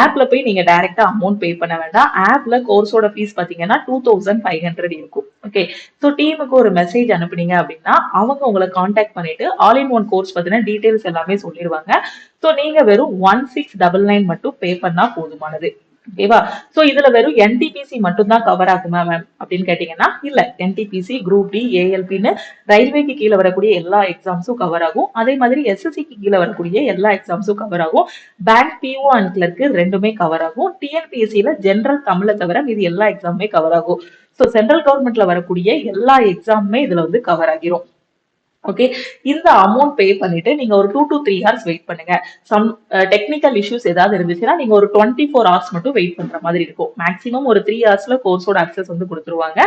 Speaker 1: ஆப்ல போய் நீங்க டைரக்டா அமௌண்ட் பே பண்ண வேண்டாம். ஆப்ல கோர்ஸோட ஃபீஸ் பாத்தீங்கன்னா 2500 இருக்கும். ஓகே, ஸோ டீமுக்கு ஒரு மெசேஜ் அனுப்புனீங்க அப்படின்னா அவங்க உங்களை கான்டாக்ட் பண்ணிட்டு ஆல் இன் ஒன் கோர்ஸ் பத்தின டீடைல்ஸ் எல்லாமே சொல்லிடுவாங்க. ஸோ நீங்க வெறும் 1699 மட்டும் பே பண்ணா போதுமானது. ஓகேவா? சோ இதுல வெறும் என்டிபிசி மட்டும் தான் கவர் ஆகுமா மேம் அப்படின்னு கேட்டீங்கன்னா இல்ல, என்டிபிசி, குரூப் டி, ஏஎல்பின்னு ரயில்வேக்கு கீழே வரக்கூடிய எல்லா எக்ஸாம்ஸும் கவர் ஆகும். அதே மாதிரி எஸ்எஸ்சிக்கு கீழே வரக்கூடிய எல்லா எக்ஸாம்ஸும் கவர் ஆகும். பேங்க், பிஓ அண்ட் கிளர்க்கு ரெண்டுமே கவர் ஆகும். டிஎன்பிஎஸ்சியில ஜெனரல் தமிழை தவிர மீது எல்லா எக்ஸாமுமே கவர் ஆகும். சோ சென்ட்ரல் கவர்மெண்ட்ல வரக்கூடிய எல்லா எக்ஸாமுமே இதுல வந்து கவர் ஆகிரும். ஓகே, இந்த அமௌண்ட் பே பண்ணிட்டு நீங்க ஒரு 2 to 3 hours வெயிட் பண்ணுங்க. சம் டெக்னிக்கல் இஷ்யூஸ் ஏதாவது இருந்துச்சுன்னா நீங்க ஒரு 24 hours மட்டும் வெயிட் பண்ற மாதிரி இருக்கும். மேக்ஸிமம் ஒரு 3 hoursல கோர்ஸோட அக்சஸ் வந்து கொடுத்துருவாங்க.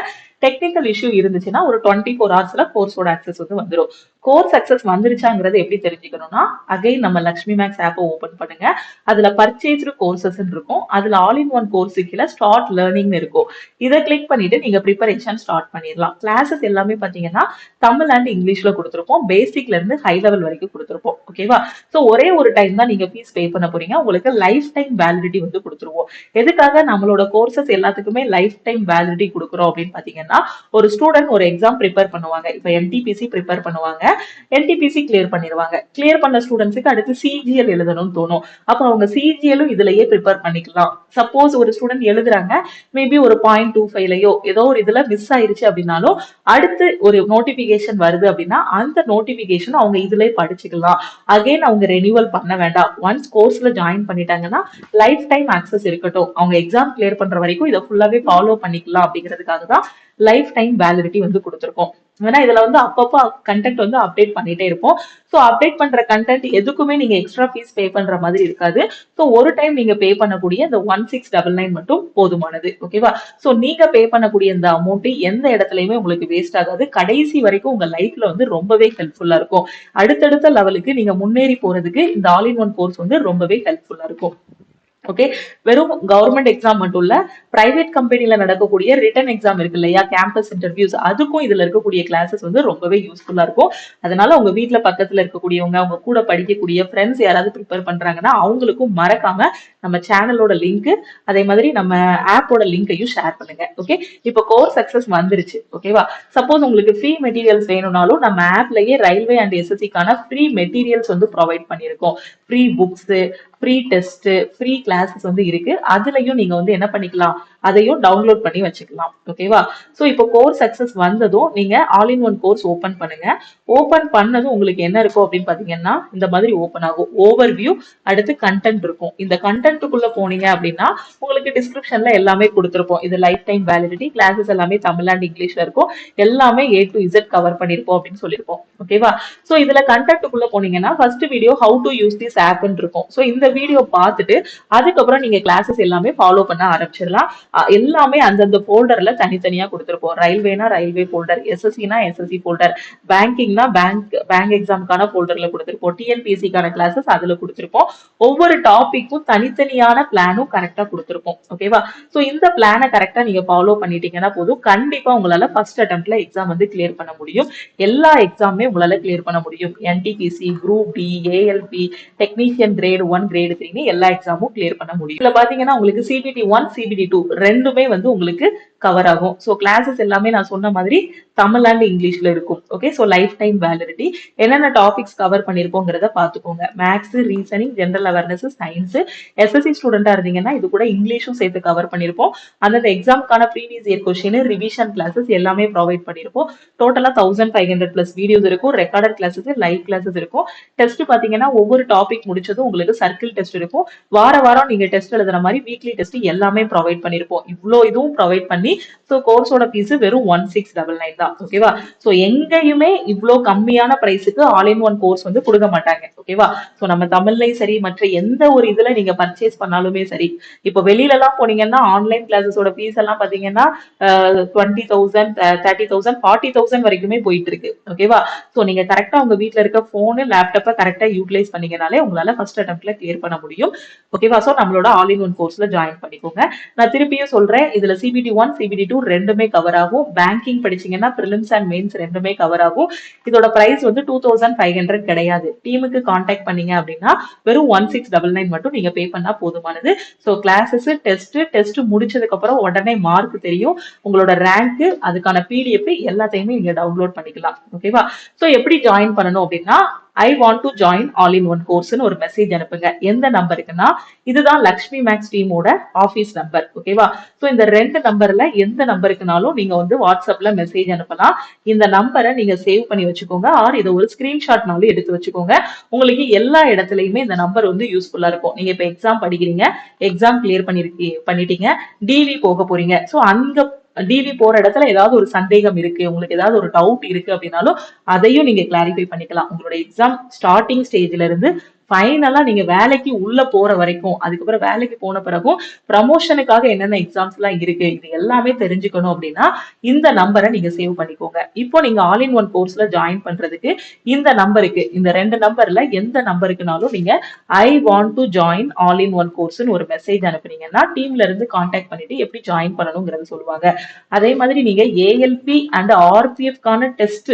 Speaker 1: டெக்னிக்கல் இஷ்யூ இருந்துச்சுன்னா ஒரு 24 hoursல கோர்ஸோட அக்சஸ் வந்து வந்துடும். கோர்ஸ் அக்சஸ் வந்துருச்சாங்கிறது எப்படி தெரிஞ்சுக்கணும்னா, அகைன் நம்ம லக்ஷ்மி மேக்ஸ் ஆப்பை ஓபன் பண்ணுங்க. அதுல பர்ச்சேஸ்டு கோர்சஸ் இருக்கும், அதுல ஆல் இன் ஒன் கோர்ஸ் கீழே ஸ்டார்ட் லேர்னிங் இருக்கும். இதை கிளிக் பண்ணிட்டு நீங்க ப்ரிப்பரேஷன் ஸ்டார்ட் பண்ணிடலாம். கிளாஸஸ் எல்லாமே பாத்தீங்கன்னா தமிழ் அண்ட் இங்கிலீஷ்ல கொடுத்துருப்போம், பேசிக்ல இருந்து ஹை லெவல் வரைக்கும் கொடுத்துருப்போம். ஓகேவா? சோ ஒரே ஒரு டைம் தான் நீங்க ஃபீஸ் பே பண்ண போறீங்க, உங்களுக்கு லைஃப் டைம் வேலிடிட்டி வந்து கொடுத்துருவோம். எதுக்காக நம்மளோட கோர்சஸ் எல்லாத்துக்குமே லைஃப் டைம் வேலிடிட்டி கொடுக்குறோம் அப்படின்னு பாத்தீங்கன்னா, ஒரு ஸ்டூடெண்ட் ஒரு எக்ஸாம் ப்ரிப்பேர் பண்ணுவாங்க, இப்ப என்டிபிசி ப்ரிப்பேர் பண்ணுவாங்க, என்டிபிசி கிளியர் பண்ணிடுவாங்க. கிளியர் பண்ண ஸ்டூடெண்ட்ஸுக்கு அடுத்து சிஜிஎல் எழுதணும்னு தோணும், அப்ப அவங்க சிஜிஎலும் இதுலயே ப்ரிப்பேர் பண்ணிக்கலாம். சப்போஸ் ஒரு ஸ்டூடெண்ட் எழுதுறாங்க, மேபி ஒரு 0.25லயோ ஏதோ ஒரு இதுல மிஸ் ஆயிருச்சு அப்படின்னாலும் அடுத்து ஒரு நோட்டிபிகேஷன் வருது அப்படின்னா அந்த நோட்டிபிகேஷன் அவங்க இதுலயே படிச்சுக்கலாம். அகைன் அவங்க ரெனியூவல் பண்ண வேண்டாம். ஒன்ஸ் கோர்ஸ்ல ஜாயின் பண்ணிட்டாங்கன்னா லைஃப் டைம் ஆக்சஸ் இருக்கட்டும், அவங்க எக்ஸாம் கிளியர் பண்ற வரைக்கும் இதை ஃபுல்லாவே ஃபாலோ பண்ணிக்கலாம் அப்படிங்கிறதுக்காக தான் லைஃப் டைம் வேலிடிட்டி வந்து கொடுத்துருக்கோம். ஏன்னா இதுல வந்து அப்பப்போ கண்டென்ட் வந்து அப்டேட் பண்ணிட்டே இருப்போம். ஸோ அப்டேட் பண்ற கண்டென்ட் எதுக்குமே நீங்க எக்ஸ்ட்ரா ஃபீஸ் பே பண்ற மாதிரி இருக்காது. ஸோ ஒரு டைம் நீங்க பே பண்ணக்கூடிய இந்த 1699 மட்டும் போதுமானது. ஓகேவா? ஸோ நீங்க பே பண்ணக்கூடிய இந்த அமௌண்ட் எந்த இடத்துலயுமே உங்களுக்கு வேஸ்ட் ஆகாது, கடைசி வரைக்கும் உங்க லைஃப்ல வந்து ரொம்பவே ஹெல்ப்ஃபுல்லா இருக்கும். அடுத்தடுத்த லெவலுக்கு நீங்க முன்னேறி போறதுக்கு இந்த ஆல் இன் ஒன் கோர்ஸ் வந்து ரொம்பவே ஹெல்ப்ஃபுல்லா இருக்கும். ஓகே, வெறும் கவர்மெண்ட் எக்ஸாம் மட்டும் இல்ல, பிரைவேட் கம்பெனில நடக்கக்கூடிய ரிட்டன் எக்ஸாம் இருக்கு இல்லையா, கேம்பஸ் இன்டர்வியூஸ், அதுக்கும் இதுல இருக்கக்கூடிய கிளாஸஸ் வந்து ரொம்பவே யூஸ்ஃபுல்லா இருக்கும். அதனால உங்க வீட்ல பக்கத்துல இருக்கக்கூடியவங்க, உங்க கூட படிக்கக்கூடிய ஃப்ரெண்ட்ஸ் யாராவது ப்ரிப்பேர் பண்றாங்கன்னா அவங்களுக்கும் மறக்காம நம்ம சேனலோட லிங்க், அதே மாதிரி நம்ம ஆப்போட லிங்கையும் ஷேர் பண்ணுங்க. ஓகே, இப்போ கோர்ஸ் சக்சஸ் வந்துருச்சு. ஓகேவா? சப்போஸ் உங்களுக்கு ஃப்ரீ மெட்டீரியல்ஸ் வேணும்னாலும் நம்ம ஆப்லயே ரயில்வே அண்ட் எஸ்எஸ்சிக்கான ஃப்ரீ மெட்டீரியல்ஸ் வந்து ப்ரொவைட் பண்ணியிருக்கோம். Free books, free test, free classes வந்து இருக்கு. அதுலயும் நீங்க வந்து என்ன பண்ணிக்கலாம், அதையும் டவுன்லோட் பண்ணி வச்சுக்கலாம். ஓகேவா? சோ இப்போ கோர்ஸ் சக்சஸ் வந்ததும் நீங்க all in one course open பண்ணுங்க. ஓபன் பண்ணதும் உங்களுக்கு என்ன இருக்கும் அப்படின்னு பாத்தீங்கன்னா இந்த மாதிரி ஓபன் ஆகும். ஓவர் வியூ, அடுத்து கண்டென்ட் இருக்கும். இந்த கண்டென்ட்டுக்குள்ள போனீங்க அப்படின்னா உங்களுக்கு டிஸ்கிரிப்ஷன்ல எல்லாமே கொடுத்துருப்போம். இது லைஃப் டைம் வேலிடிட்டி, கிளாஸஸ் எல்லாமே தமிழ் அண்ட் இங்கிலீஷ்ல இருக்கும். எல்லாமே A to Z கவர் பண்ணிருப்போம் அப்படின்னு சொல்லியிருப்போம். ஓகேவா? சோ இதுல கண்டென்ட்டுக்குள்ள போனீங்கன்னா first video how to use this ஆப்னு இருக்கும். சோ இந்த வீடியோ பார்த்துட்டு அதுக்கப்புறம் நீங்க கிளாஸஸ் எல்லாமே ஃபாலோ பண்ண ஆரம்பிச்சிடலாம். எல்லாமே அந்தந்த ஃபோல்டர்ல தனித்தனியா கொடுத்துருப்போம். ரயில்வேனா ரயில்வே ஃபோல்டர், எஸ்எஸ்சினா எஸ்எஸ்சி ஃபோல்டர், பேங்கிங்னா பேங்க் எக்ஸாமுக்கான ஃபோல்டர்ல கொடுத்துருப்போம், டிஎன்பிஎஸ்சிக்கான கிளாஸஸ் அதுல கொடுத்துருப்போம். ஒவ்வொரு டாபிக்கும் தனித்தனியான பிளானும் கரெக்டா கொடுத்துருப்போம். ஓகேவா? சோ இந்த பிளானை கரெக்டா நீங்க ஃபாலோ பண்ணிட்டீங்கன்னா போதும், கண்டிப்பா உங்களால ஃபர்ஸ்ட் அட்டெம்ப்ட்ல எக்ஸாம் வந்து கிளியர் பண்ண முடியும். எல்லா எக்ஸாமுமே உங்களால கிளியர் பண்ண முடியும். NTPC, group D, ALP, technician grade 1, grade 3 எல்லா எக்ஸாமும் கிளியர் பண்ண முடியும். இதுல பாத்தீங்கன்னா உங்களுக்கு சிபிடி 1, சிபிடி 2 ரெண்டுமே வந்து உங்களுக்கு கவர் ஆகும். சோ கிளாஸஸ் எல்லாமே நான் சொன்ன மாதிரி தமிழ் அண்ட் இங்கிலீஷ்ல இருக்கும். Okay, so life time validity என்னென்ன டாபிக்ஸ் கவர் பண்ணிருப்போங்கிறத பாத்துக்கோங்க. Maths, reasoning, general awareness, science. SSC ஸ்டூடெண்டா இருந்தீங்கன்னா இது கூட இங்கிலீஷும் சேர்த்து கவர் பண்ணிருப்போம். அந்த எக்ஸாமுக்கான previous year question, revision classes எல்லாமே ப்ரொவைட் பண்ணிருப்போம். டோட்டலா 1500 பிளஸ் வீடியோஸ் இருக்கும், ரெக்கார்டட் கிளாஸஸ், லைவ் கிளாஸஸ் இருக்கும். டெஸ்ட் பாத்தீங்கன்னா ஒவ்வொரு டாபிக் முடிச்சதும் உங்களுக்கு சர்க்கிள் டெஸ்ட் இருக்கும். வார வாரம் நீங்க டெஸ்ட் எழுதுற மாதிரி வீக்லி டெஸ்ட் எல்லாமே ப்ரொவைட் பண்ணிருப்போம். இவ்வளோ இதுவும் ப்ரொவைட் பண்ணி சோ கோர்ஸோட ஃபீஸ் வெறும் 1699 தான். ஓகேவா? சோ எங்கேயுமே இவ்வளோ கம்மியான பிரைஸுக்கு ஆல் இன் ஒன் கோர்ஸ் வந்து கொடுக்க மாட்டாங்க. ஓகேவா? சோ நம்ம தமிழ்லயும் சரி, மற்ற எந்த ஒரு இதுல நீங்க பர்ச்சேஸ் பண்ணாலுமே சரி, இப்போ வெளியில எல்லாம் போனீங்கன்னா ஆன்லைன் கிளாஸஸோட ஃபீஸ் எல்லாம் பாத்தீங்கன்னா 20,000, 30,000, 40,000 வரைக்குமே போயிட்டு இருக்கு. ஓகேவா? சோ நீங்க கரெக்டா உங்க வீட்ல இருக்க போனு, லேப்டாப்பை கரெக்டா யூட்டிலைஸ் பண்ணீங்கனாலே உங்களால ஃபர்ஸ்ட் அட்டெம்ப்ட்ல கிளியர் பண்ண முடியும். ஓகேவா? சோ நம்மளோட ஆல் இன் ஒன் கோர்ஸ்ல ஜாயின் பண்ணிக்கோங்க. நான் திருப்பியும் சொல்றேன், இதுல சிபிடி 1, சிபிடி 2 ரெண்டுமே கவர் ஆகும். பேங்கிங் படிச்சீங்கன்னா பிரிலிம்ஸ் அண்ட் மெயின்ஸ் ரெண்டுமே கவர் ஆகும். இதோட பிரைஸ் வந்து 2500 கிடையாது. டீமுக்கு கான்டாக்ட் பண்ணீங்க அப்படின்னா வெறும் 1699 மட்டும் நீங்க பே பண்ணா போதுமானது. சோ கிளாஸஸ், டெஸ்ட் முடிச்சதுக்கு அப்புறம் உடனே மார்க் தெரியும். உங்களோட ரேங்க், அதுக்கான பிடிஎஃப் எல்லாத்தையுமே நீங்க டவுன்லோட் பண்ணிக்கலாம். ஓகேவா? சோ எப்படி ஜாயின் பண்ணணும் அப்படின்னா I want to join all in one கோர்ஸ்னு ஒரு மெசேஜ் அனுப்புங்க. எந்த நம்பருக்குன்னா இதுதான் லக்ஷ்மி மேக்ஸ் டீமோட ஆபீஸ் நம்பர். ஓகேவா? சோ இந்த ரெண்டு நம்பர்ல எந்த நம்பருக்குனாலும் நீங்க வந்து வாட்ஸ்அப்ல மெசேஜ் அனுப்பலாம். இந்த நம்பரை நீங்க சேவ் பண்ணி வச்சுக்கோங்க, ஆர் இதை ஒரு ஸ்கிரீன்ஷாட்னாலும் எடுத்து வச்சுக்கோங்க. உங்களுக்கு எல்லா இடத்துலயுமே இந்த நம்பர் வந்து யூஸ்ஃபுல்லா இருக்கும். நீங்க இப்ப எக்ஸாம் படிக்கிறீங்க, எக்ஸாம் கிளியர் பண்ணிட்டீங்க, டிவி போக போறீங்க. சோ அங்க டிவி போற இடத்துல ஏதாவது ஒரு சந்தேகம் இருக்கு, உங்களுக்கு ஏதாவது ஒரு டவுட் இருக்கு அப்படின்னாலும் அதையும் நீங்க கிளாரிஃபை பண்ணிக்கலாம். உங்களோட எக்ஸாம் ஸ்டார்டிங் ஸ்டேஜ்ல இருந்து ஃபைனலா நீங்க வேலைக்கு உள்ள போற வரைக்கும், அதுக்கப்புறம் வேலைக்கு போன பிறகும் ப்ரமோஷனுக்காக என்னென்ன எக்ஸாம்ஸ் எல்லாம் இருக்கு, இது எல்லாமே தெரிஞ்சுக்கணும் அப்படின்னா இந்த நம்பரை நீங்க சேவ் பண்ணிக்கோங்க. இப்போ நீங்க ஆல் இன் ஒன் கோர்ஸ்ல ஜாயின் பண்றதுக்கு இந்த நம்பருக்கு, இந்த ரெண்டு நம்பர்ல எந்த நம்பருக்குனாலும் நீங்க I want to join all in one கோர்ஸ்னு ஒரு மெசேஜ் அனுப்புனீங்கன்னா டீம்ல இருந்து கான்டாக்ட் பண்ணிட்டு எப்படி ஜாயின் பண்ணணுங்கிறது சொல்லுவாங்க. அதே மாதிரி நீங்க ஏஎல்பி அண்ட் ஆர்பிஎஃப் கான டெஸ்ட்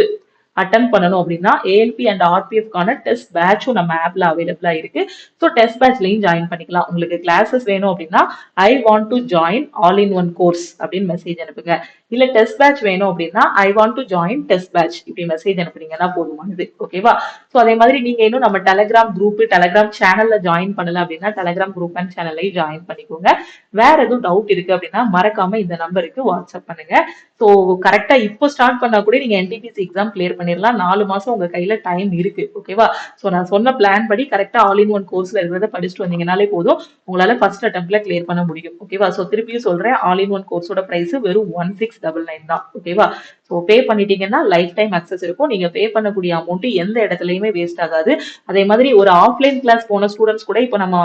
Speaker 1: அட்டன் பண்ணணும் அப்படின்னா ஏஎல்பி அண்ட் ஆர்பிஎஃப் கான டெஸ்ட் பேட்சும் நம்ம ஆப்ல அவைலபிளா இருக்கு. ஸோ டெஸ்ட் பேட்ச்லையும் ஜாயின் பண்ணிக்கலாம். உங்களுக்கு கிளாஸஸ் வேணும் அப்படின்னா I want to join all in one course அப்படின்னு மெசேஜ் அனுப்புங்க. இல்ல டெஸ்ட் பேட்ச் வேணும் அப்படின்னா I want to join test batch இப்படி மெசேஜ் அனுப்புனீங்கன்னா போதுமானது. ஓகேவா? ஸோ அதே மாதிரி நீங்க இன்னும் நம்ம டெலிகிராம் குரூப், டெலிகிராம் சேனல்ல ஜாயின் பண்ணல அப்படின்னா டெலிகிராம் குரூப் அண்ட் சேனல்லையும் ஜாயின் பண்ணிக்கோங்க. வேற எதுவும் டவுட் இருக்கு அப்படின்னா மறக்காம இந்த நம்பருக்கு வாட்ஸ்அப் பண்ணுங்க. ஸோ கரெக்டா இப்போ ஸ்டார்ட் பண்ணா கூட நீங்க என்டிபிசி எக்ஸாம் கிளியர் பண்ணிடலாம். 4 மாசம் உங்க கையில டைம் இருக்கு. ஓகேவா? ஸோ நான் சொன்ன பிளான் படி கரெக்டா ஆல் இன் ஒன் கோர்ஸ்ல இருக்கிறத படிச்சுட்டு வந்தீங்கனாலே போதும், உங்களால ஃபர்ஸ்ட் அட்டெம்ப்ட்ல கிளியர் பண்ண முடியும். ஓகேவா? ஸோ திருப்பியும் சொல்றேன், ஆல் இன் ஒன் கோர்ஸோட பிரைஸ் வெறும் 1699 தான். ஓகேவா? ஸோ பே பண்ணிட்டீங்கன்னா லைஃப் டைம் அக்சஸ் இருக்கும். நீங்க பே பண்ணக்கூடிய அமௌண்ட் எந்த இடத்துலயுமே வேஸ்ட் ஆகாது. அதே மாதிரி ஒரு ஆஃப்லைன் கிளாஸ் போன ஸ்டூடெண்ட்ஸ் கூட இப்போ நம்ம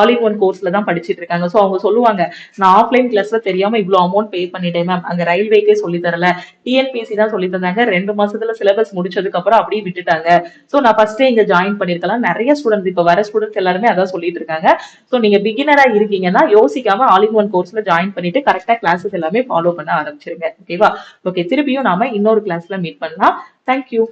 Speaker 1: ஆல் இன் ஒன் கோர்ஸ்ல தான் படிச்சுட்டு இருக்காங்க. ஸோ அவங்க சொல்லுவாங்க, நான் ஆஃப்லைன் கிளாஸ்ல தெரியாம இவ்வளவு அமௌண்ட் பே பண்ணிட்டேன் மேம், அங்க ரயில்வேக்கே சொல்லி தரல, டிஎன்பிஎஸ்சி தான் சொல்லி தந்தாங்க, 2 மாசத்துல சிலபஸ் முடிச்சதுக்கு அப்புறம் அப்படியே விட்டுட்டாங்க, சோ நான் ஃபர்ஸ்டே இங்க ஜாயின் பண்ணிருக்கலாம். நிறைய ஸ்டூடெண்ட்ஸ் இப்ப வர ஸ்டூடெண்ட்ஸ் எல்லாருமே அதான் சொல்லிட்டு இருக்காங்க. சோ நீங்க பிகினரா இருக்கீங்கன்னா யோசிக்காம ஆல் இன் ஒன் கோர்ஸ்ல ஜாயின் பண்ணிட்டு கரெக்டா கிளாஸஸ் எல்லாமே ஃபாலோ பண்ண ஆரம்பிச்சிருங்க. ஓகேவா? ஓகே, திருப்பியும் நாம இன்னொரு கிளாஸ்ல மீட் பண்ணலாம். தேங்க்யூ.